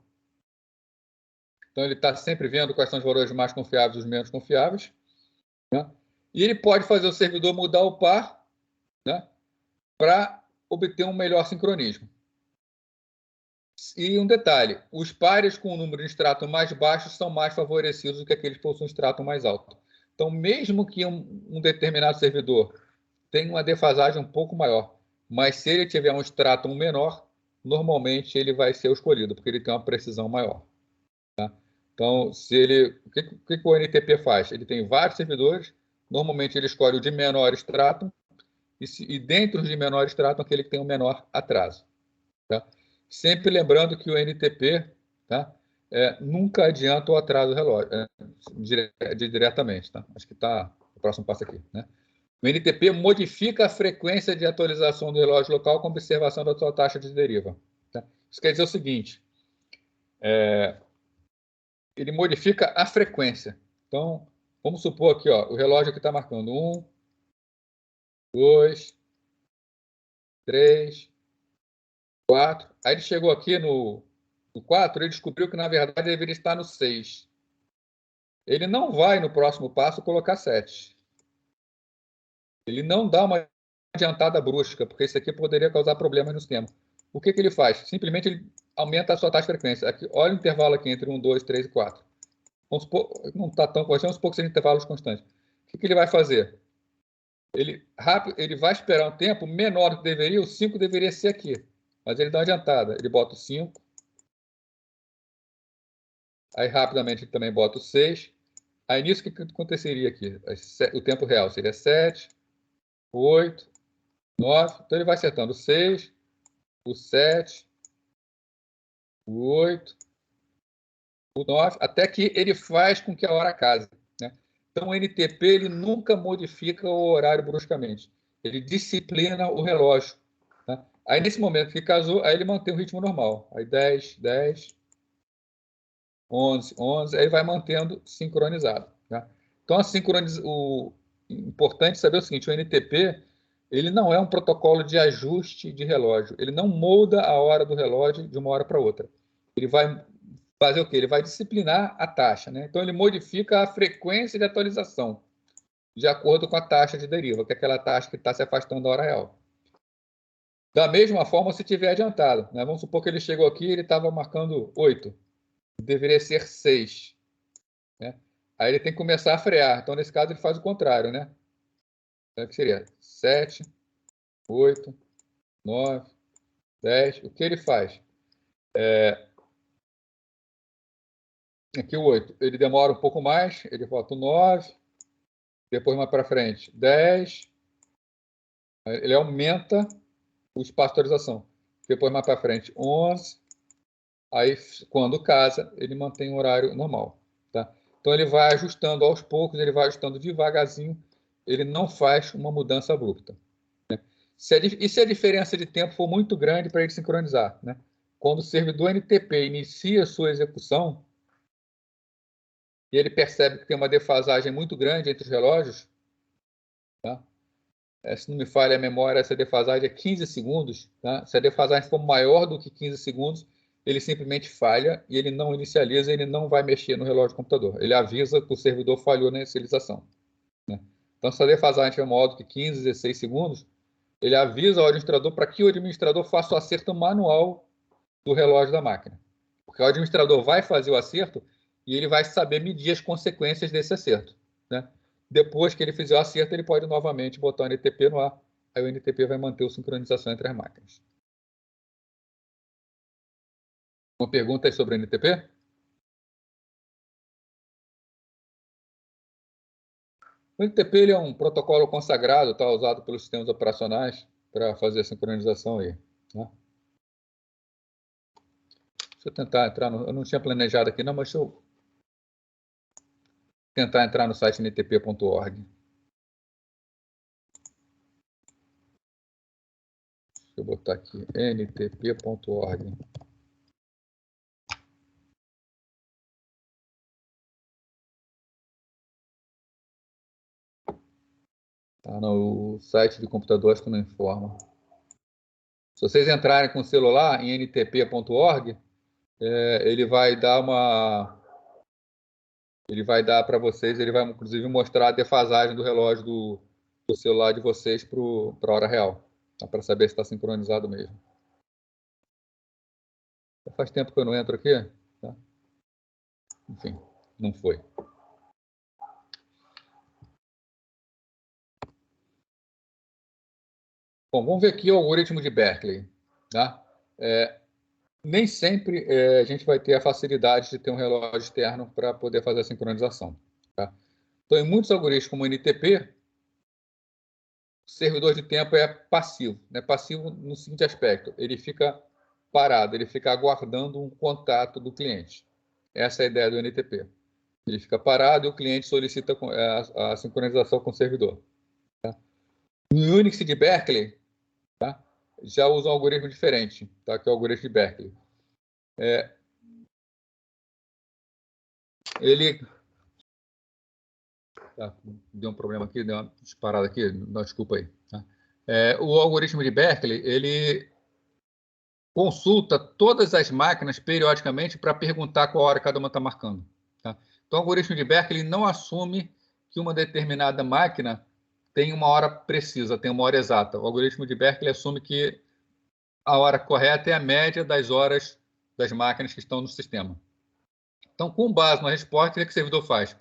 Então, ele está sempre vendo quais são os valores mais confiáveis e os menos confiáveis. Né? E ele pode fazer o servidor mudar o par, né? Para obter um melhor sincronismo. E um detalhe, os pares com o número de extrato mais baixo são mais favorecidos do que aqueles que possuem extrato mais alto. Então, mesmo que um determinado servidor tenha uma defasagem um pouco maior, mas se ele tiver um extrato menor, normalmente ele vai ser o escolhido, porque ele tem uma precisão maior. Tá? Então, o que o NTP faz? Ele tem vários servidores, normalmente ele escolhe o de menor extrato, e dentro de menor extrato, aquele que tem o menor atraso. Tá? Sempre lembrando que o NTP, tá? Nunca adianta o atraso do relógio, diretamente. Tá? Acho que está o próximo passo aqui. Né? O NTP modifica a frequência de atualização do relógio local com observação da sua taxa de deriva. Tá? Isso quer dizer o seguinte, ele modifica a frequência. Então, vamos supor aqui, ó, o relógio aqui está marcando 1, 2, 3, 4. Aí ele chegou aqui no 4, ele descobriu que, na verdade, deveria estar no 6. Ele não vai, no próximo passo, colocar 7. Ele não dá uma adiantada brusca, porque isso aqui poderia causar problemas no sistema. O que ele faz? Simplesmente ele aumenta a sua taxa de frequência. Aqui, olha o intervalo aqui entre 1, 2, 3 e 4. Vamos supor, não está tão constante, vamos supor que sejam intervalos constantes. O que ele vai fazer? Ele vai esperar um tempo menor do que deveria, o 5 deveria ser aqui. Mas ele dá uma adiantada. Ele bota o 5. Aí, rapidamente, ele também bota o 6. Aí, nisso, o que aconteceria aqui? O tempo real seria 7, 8, 9. Então, ele vai acertando o 6, o 7, o 8, o 9, até que ele faz com que a hora case. Né? Então, o NTP ele nunca modifica o horário bruscamente. Ele disciplina o relógio. Tá? Aí, nesse momento que casou, aí ele mantém o ritmo normal. Aí 10, 10, 11, 11, aí vai mantendo sincronizado. Tá? Então, o importante saber o seguinte, o NTP ele não é um protocolo de ajuste de relógio. Ele não molda a hora do relógio de uma hora para outra. Ele vai fazer o quê? Ele vai disciplinar a taxa. Né? Então, ele modifica a frequência de atualização de acordo com a taxa de deriva, que é aquela taxa que está se afastando da hora real. Da mesma forma, se tiver adiantado. Né? Vamos supor que ele chegou aqui e ele estava marcando 8. Deveria ser 6. Né? Aí ele tem que começar a frear. Então, nesse caso, ele faz o contrário. Né? Então, que seria 7, 8, 9, 10. O que ele faz? Aqui o 8. Ele demora um pouco mais. Ele volta o 9. Depois, mais para frente, 10. Ele aumenta o espaço de atualização. Depois, mais para frente, 11. Aí, quando casa, ele mantém o horário normal. Tá? Então, ele vai ajustando aos poucos, ele vai ajustando devagarzinho, ele não faz uma mudança abrupta. Né? E se a diferença de tempo for muito grande para ele sincronizar? Né? Quando o servidor NTP inicia a sua execução, e ele percebe que tem uma defasagem muito grande entre os relógios, tá? Se não me falha a memória, essa defasagem é 15 segundos. Tá? Se a defasagem for maior do que 15 segundos, ele simplesmente falha e ele não inicializa, ele não vai mexer no relógio do computador. Ele avisa que o servidor falhou na inicialização. Né? Então, se a defasagem for maior do que 15, 16 segundos, ele avisa ao administrador para que o administrador faça o acerto manual do relógio da máquina. Porque o administrador vai fazer o acerto e ele vai saber medir as consequências desse acerto. Né? Depois que ele fizer o acerto, ele pode novamente botar o NTP no ar. Aí o NTP vai manter a sincronização entre as máquinas. Uma pergunta aí sobre o NTP? O NTP ele é um protocolo consagrado, está usado pelos sistemas operacionais para fazer a sincronização aí. Né? Deixa eu tentar entrar no... Eu não tinha planejado aqui, não, mas deixa eu tentar entrar no site ntp.org. Deixa eu botar aqui, ntp.org. Tá no site de computador, acho que não informa. Se vocês entrarem com o celular em ntp.org, ele vai para vocês, ele vai inclusive mostrar a defasagem do relógio do celular de vocês para a hora real, tá? Para saber se está sincronizado mesmo. Faz tempo que eu não entro aqui, tá? Enfim, não foi. Bom, vamos ver aqui o algoritmo de Berkeley. Tá? Nem sempre a gente vai ter a facilidade de ter um relógio externo para poder fazer a sincronização. Tá? Então, em muitos algoritmos como o NTP, o servidor de tempo é passivo. Né? Passivo no seguinte aspecto, ele fica parado, ele fica aguardando um contato do cliente. Essa é a ideia do NTP. Ele fica parado e o cliente solicita a sincronização com o servidor. Tá? No Unix de Berkeley, tá? Já usa um algoritmo diferente, tá? Que é o algoritmo de Berkeley. Ele... Tá, deu um problema aqui, deu uma disparada aqui, não, desculpa aí. Tá? O algoritmo de Berkeley, ele consulta todas as máquinas periodicamente para perguntar qual hora cada uma está marcando. Tá? Então, o algoritmo de Berkeley não assume que uma determinada máquina tem uma hora precisa, tem uma hora exata. O algoritmo de Berkeley assume que a hora correta é a média das horas das máquinas que estão no sistema. Então, com base na resposta, o que o servidor faz?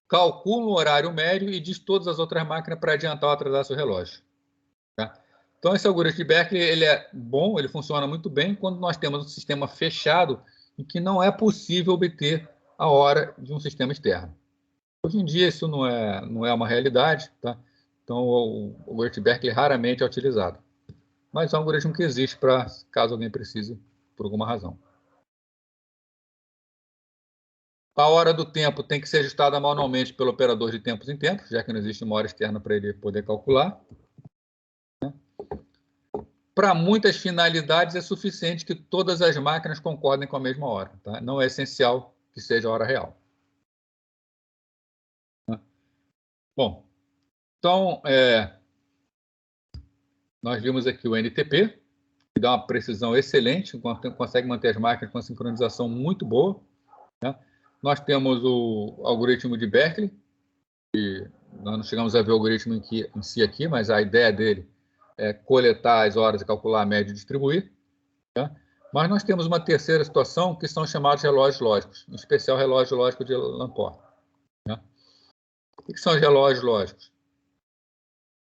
Calcula o horário médio e diz todas as outras máquinas para adiantar ou atrasar seu relógio. Tá? Então, esse algoritmo de Berkeley ele é bom, ele funciona muito bem quando nós temos um sistema fechado em que não é possível obter a hora de um sistema externo. Hoje em dia, isso não é uma realidade, tá? Então, o algoritmo de Berkeley raramente é utilizado. Mas é um algoritmo que existe para caso alguém precise, por alguma razão. A hora do tempo tem que ser ajustada manualmente pelo operador de tempos em tempos, já que não existe uma hora externa para ele poder calcular. para muitas finalidades é suficiente que todas as máquinas concordem com a mesma hora. Tá? Não é essencial que seja a hora real. Bom, então, nós vimos aqui o NTP, que dá uma precisão excelente, consegue manter as máquinas com uma sincronização muito boa. Né? Nós temos o algoritmo de Berkeley, que nós não chegamos a ver o algoritmo em si aqui, mas a ideia dele é coletar as horas e calcular a média e distribuir. Tá? Mas nós temos uma terceira situação, que são chamados relógios lógicos, em especial o relógio lógico de Lamport. Né? O que são os relógios lógicos?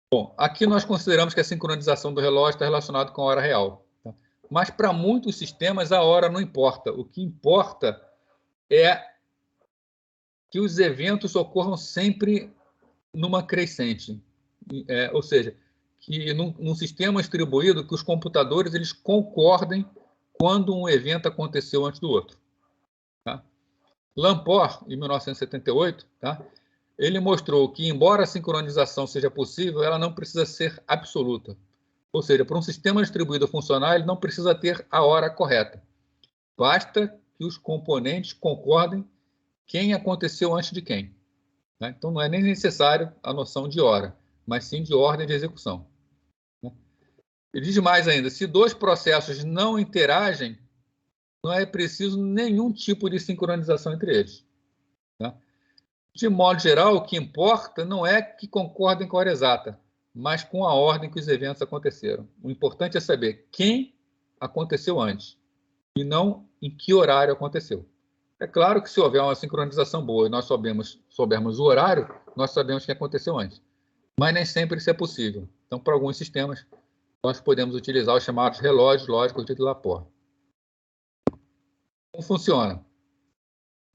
Bom, aqui nós consideramos que a sincronização do relógio está relacionada com a hora real. Tá? Mas para muitos sistemas a hora não importa. O que importa é que os eventos ocorram sempre numa crescente. Ou seja, que num sistema distribuído, que os computadores eles concordem quando um evento aconteceu antes do outro. Tá? Lamport, em 1978, tá? Ele mostrou que, embora a sincronização seja possível, ela não precisa ser absoluta. Ou seja, para um sistema distribuído funcionar, ele não precisa ter a hora correta. Basta que os componentes concordem quem aconteceu antes de quem. Né? Então, não é nem necessário a noção de hora, mas sim de ordem de execução. Né? Ele diz mais ainda, se dois processos não interagem, não é preciso nenhum tipo de sincronização entre eles. Tá? De modo geral, o que importa não é que concordem com a hora exata, mas com a ordem que os eventos aconteceram. O importante é saber quem aconteceu antes e não em que horário aconteceu. É claro que se houver uma sincronização boa e nós soubermos o horário, nós sabemos o que aconteceu antes. Mas nem sempre isso é possível. Então, para alguns sistemas, nós podemos utilizar os chamados relógios lógicos de Lamport. Como funciona?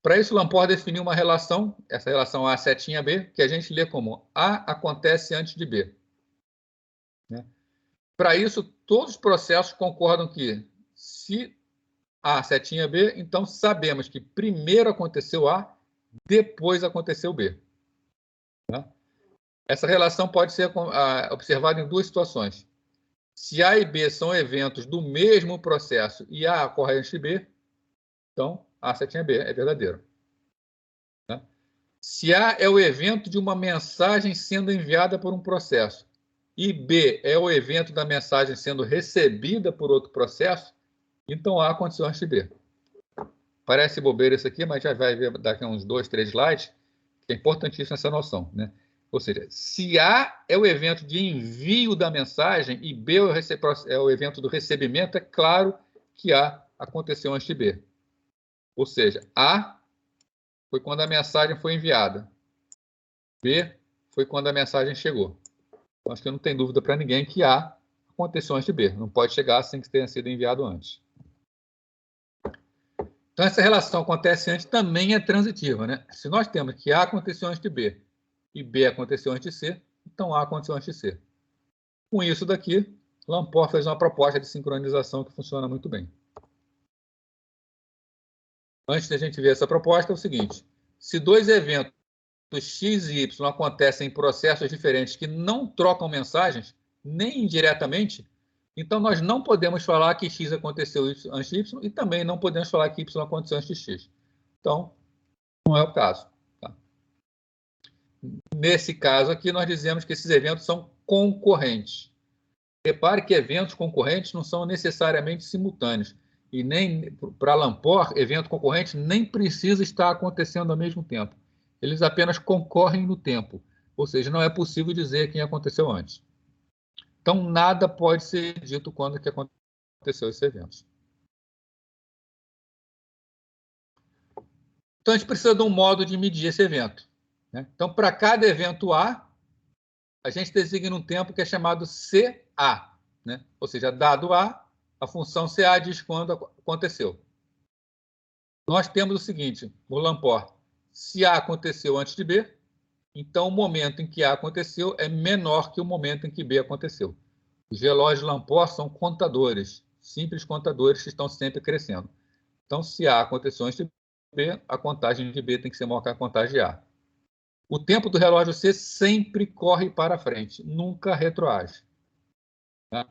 Para isso, Lamport definiu uma relação, essa relação A setinha B, que a gente lê como A acontece antes de B. Né? Para isso, todos os processos concordam que, se A setinha B, então sabemos que primeiro aconteceu A, depois aconteceu B. Né? Essa relação pode ser observada em duas situações. Se A e B são eventos do mesmo processo e A ocorre antes de B, então A setinha B é verdadeiro. Né? Se A é o evento de uma mensagem sendo enviada por um processo e B é o evento da mensagem sendo recebida por outro processo, então A aconteceu antes de B. Parece bobeira isso aqui, mas já vai ver daqui a uns 2, 3 slides, que é importantíssima essa noção. Né? Ou seja, se A é o evento de envio da mensagem e B é o evento do recebimento, é claro que A aconteceu antes de B. Ou seja, A foi quando a mensagem foi enviada. B foi quando a mensagem chegou. Então, acho que não tem dúvida para ninguém que A aconteceu antes de B. Não pode chegar sem que tenha sido enviado antes. Então, essa relação acontece antes também é transitiva. Né? Se nós temos que A aconteceu antes de B e B aconteceu antes de C, então A aconteceu antes de C. Com isso daqui, Lamport fez uma proposta de sincronização que funciona muito bem. Antes de a gente ver essa proposta, é o seguinte. Se dois eventos X e Y acontecem em processos diferentes que não trocam mensagens, nem indiretamente, então nós não podemos falar que X aconteceu antes de Y e também não podemos falar que Y aconteceu antes de X. Então, não é o caso. Tá? Nesse caso aqui, nós dizemos que esses eventos são concorrentes. Repare que eventos concorrentes não são necessariamente simultâneos. E nem para Lamport, evento concorrente nem precisa estar acontecendo ao mesmo tempo. Eles apenas concorrem no tempo. Ou seja, não é possível dizer quem aconteceu antes. Então, nada pode ser dito quando que aconteceu esse evento. Então, a gente precisa de um modo de medir esse evento. Né? Então, para cada evento A, a gente designa um tempo que é chamado CA. Né? Ou seja, dado a função CA diz quando aconteceu. Nós temos o seguinte, o Lamport, se A aconteceu antes de B, então o momento em que A aconteceu é menor que o momento em que B aconteceu. Os relógios Lamport são contadores, simples contadores que estão sempre crescendo. Então, se A aconteceu antes de B, a contagem de B tem que ser maior que a contagem de A. O tempo do relógio C sempre corre para frente, nunca retroage. Tá?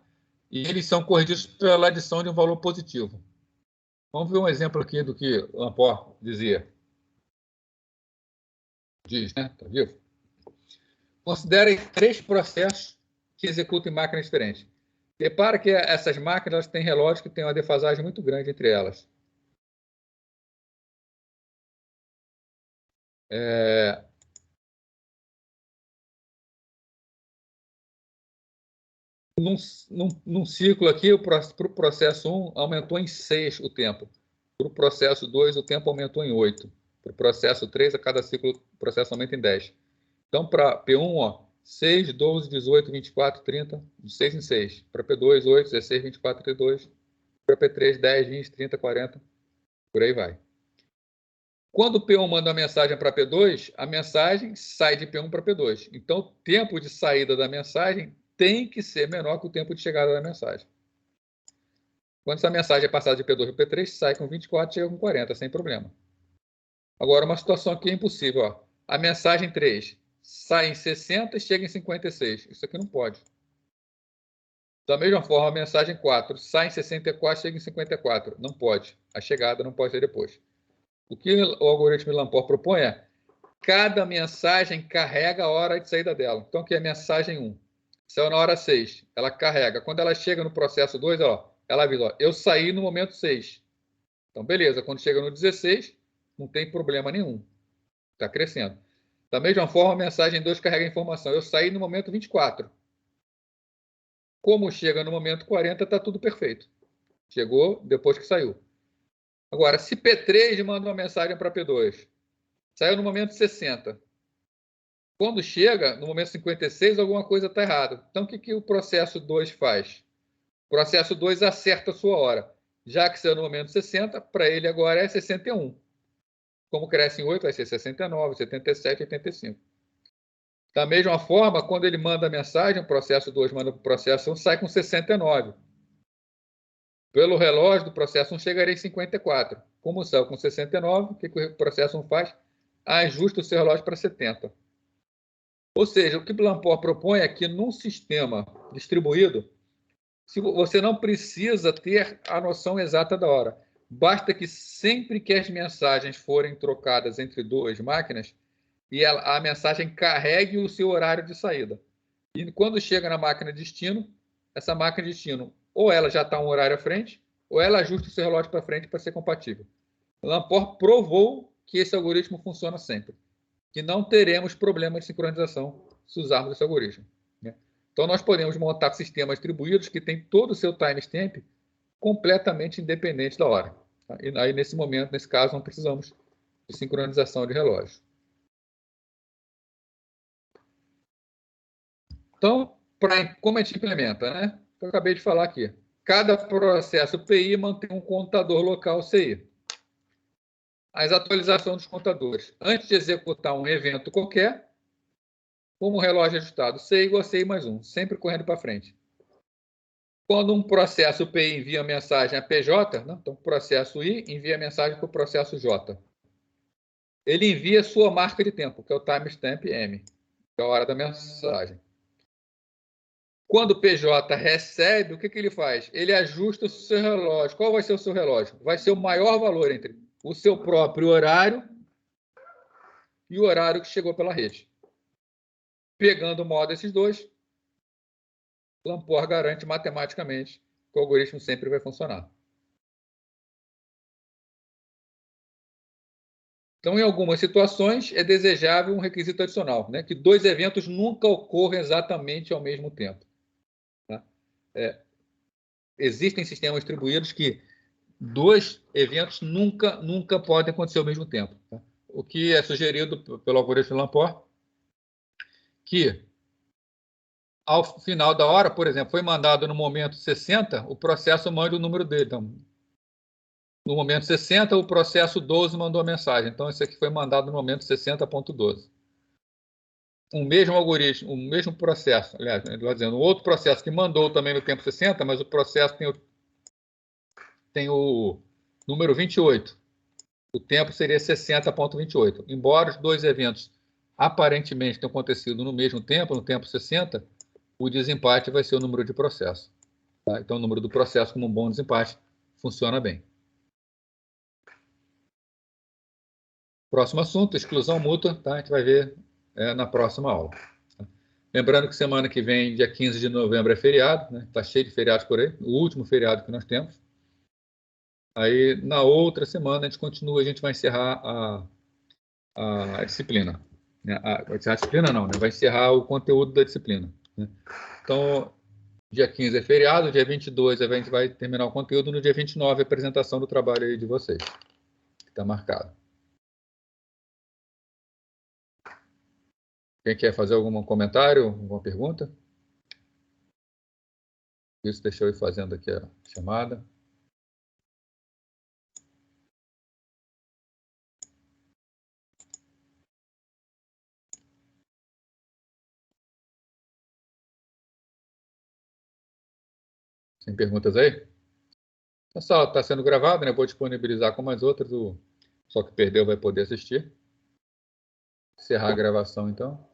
e eles são corrigidos pela adição de um valor positivo. Vamos ver um exemplo aqui do que Lamport dizia. Diz, né? Está vivo? Considere 3 processos que executam em máquinas diferentes. Repara que essas máquinas têm relógios que têm uma defasagem muito grande entre elas. Num ciclo aqui, para o processo 1, aumentou em 6 o tempo. Para o processo 2, o tempo aumentou em 8. Para o processo 3, a cada ciclo, o processo aumenta em 10. Então, para P1, ó, 6, 12, 18, 24, 30, de 6 em 6. Para P2, 8, 16, 24, 32. Para P3, 10, 20, 30, 40. Por aí vai. Quando o P1 manda uma mensagem para P2, a mensagem sai de P1 para P2. Então, o tempo de saída da mensagem tem que ser menor que o tempo de chegada da mensagem. Quando essa mensagem é passada de P2 para P3, sai com 24 e chega com 40, sem problema. Agora, uma situação aqui é impossível. Ó. A mensagem 3 sai em 60 e chega em 56. Isso aqui não pode. Da mesma forma, a mensagem 4 sai em 64 e chega em 54. Não pode. A chegada não pode ser depois. O que o algoritmo de Lamport propõe é cada mensagem carrega a hora de saída dela. Então, aqui é a mensagem 1. Saiu na hora 6. Ela carrega. Quando ela chega no processo 2, ó, ela avisa, ó, eu saí no momento 6. Então, beleza. Quando chega no 16, não tem problema nenhum. Está crescendo. Da mesma forma, a mensagem 2 carrega a informação. Eu saí no momento 24. Como chega no momento 40, está tudo perfeito. Chegou depois que saiu. Agora, se P3 manda uma mensagem para P2, saiu no momento 60. Quando chega no momento 56, alguma coisa está errada. Então, o que o processo 2 faz? O processo 2 acerta a sua hora. Já que saiu no momento 60, para ele agora é 61. Como cresce em 8, vai ser 69, 77, 85. Da mesma forma, quando ele manda a mensagem, o processo 2 manda para o processo 1, sai com 69. Pelo relógio do processo 1, chegaria em 54. Como saiu com 69, o que o processo 1 faz? Ajusta o seu relógio para 70. Ou seja, o que o Lamport propõe é que num sistema distribuído, você não precisa ter a noção exata da hora. Basta que sempre que as mensagens forem trocadas entre duas máquinas, e a mensagem carregue o seu horário de saída. E quando chega na máquina de destino, essa máquina de destino, ou ela já está um horário à frente, ou ela ajusta o seu relógio para frente para ser compatível. O Lamport provou que esse algoritmo funciona sempre, que não teremos problema de sincronização se usarmos esse algoritmo. Né? Então, nós podemos montar sistemas distribuídos que têm todo o seu timestamp completamente independente da hora. Tá? E aí, nesse momento, nesse caso, não precisamos de sincronização de relógio. Então, como a gente implementa, né? Eu acabei de falar aqui. Cada processo PI mantém um contador local CI. As atualizações dos contadores. Antes de executar um evento qualquer, como o relógio ajustado, CI igual a CI mais 1, sempre correndo para frente. Quando um processo PI envia mensagem a PJ, né? Então o processo I envia mensagem para o processo J. Ele envia sua marca de tempo, que é o timestamp M, que é a hora da mensagem. Quando o PJ recebe, o que ele faz? Ele ajusta o seu relógio. Qual vai ser o seu relógio? Vai ser o maior valor entre o seu próprio horário e o horário que chegou pela rede. Pegando o maior desses dois, Lamport garante matematicamente que o algoritmo sempre vai funcionar. Então, em algumas situações, é desejável um requisito adicional, né? Que dois eventos nunca ocorram exatamente ao mesmo tempo. Tá? Existem sistemas distribuídos que dois eventos nunca podem acontecer ao mesmo tempo. Tá? O que é sugerido pelo algoritmo de Lamport, que ao final da hora, por exemplo, foi mandado no momento 60, o processo manda o número dele. Então, no momento 60, o processo 12 mandou a mensagem. Então, esse aqui foi mandado no momento 60.12. O mesmo algoritmo, o mesmo processo, aliás, ele está dizendo, outro processo que mandou também no tempo 60, mas o processo tem o número 28. O tempo seria 60.28. Embora os dois eventos aparentemente tenham acontecido no mesmo tempo, no tempo 60, o desempate vai ser o número de processo. Tá? Então, o número do processo como um bom desempate funciona bem. Próximo assunto, exclusão mútua, tá? A gente vai ver na próxima aula. Tá? Lembrando que semana que vem, dia 15 de novembro, é feriado, né? Tá cheio de feriados por aí, o último feriado que nós temos. Aí, na outra semana, a gente continua, a gente vai encerrar a disciplina. Né? Vai encerrar a disciplina não, né? Vai encerrar o conteúdo da disciplina. Né? Então, dia 15 é feriado, dia 22 a gente vai terminar o conteúdo, no dia 29 a apresentação do trabalho aí de vocês, que está marcado. Quem quer fazer algum comentário, alguma pergunta? Isso, deixa eu ir fazendo aqui a chamada. Sem perguntas aí? Pessoal, está sendo gravado, né? Vou disponibilizar como as outras, só que perdeu vai poder assistir. Encerrar a gravação, então.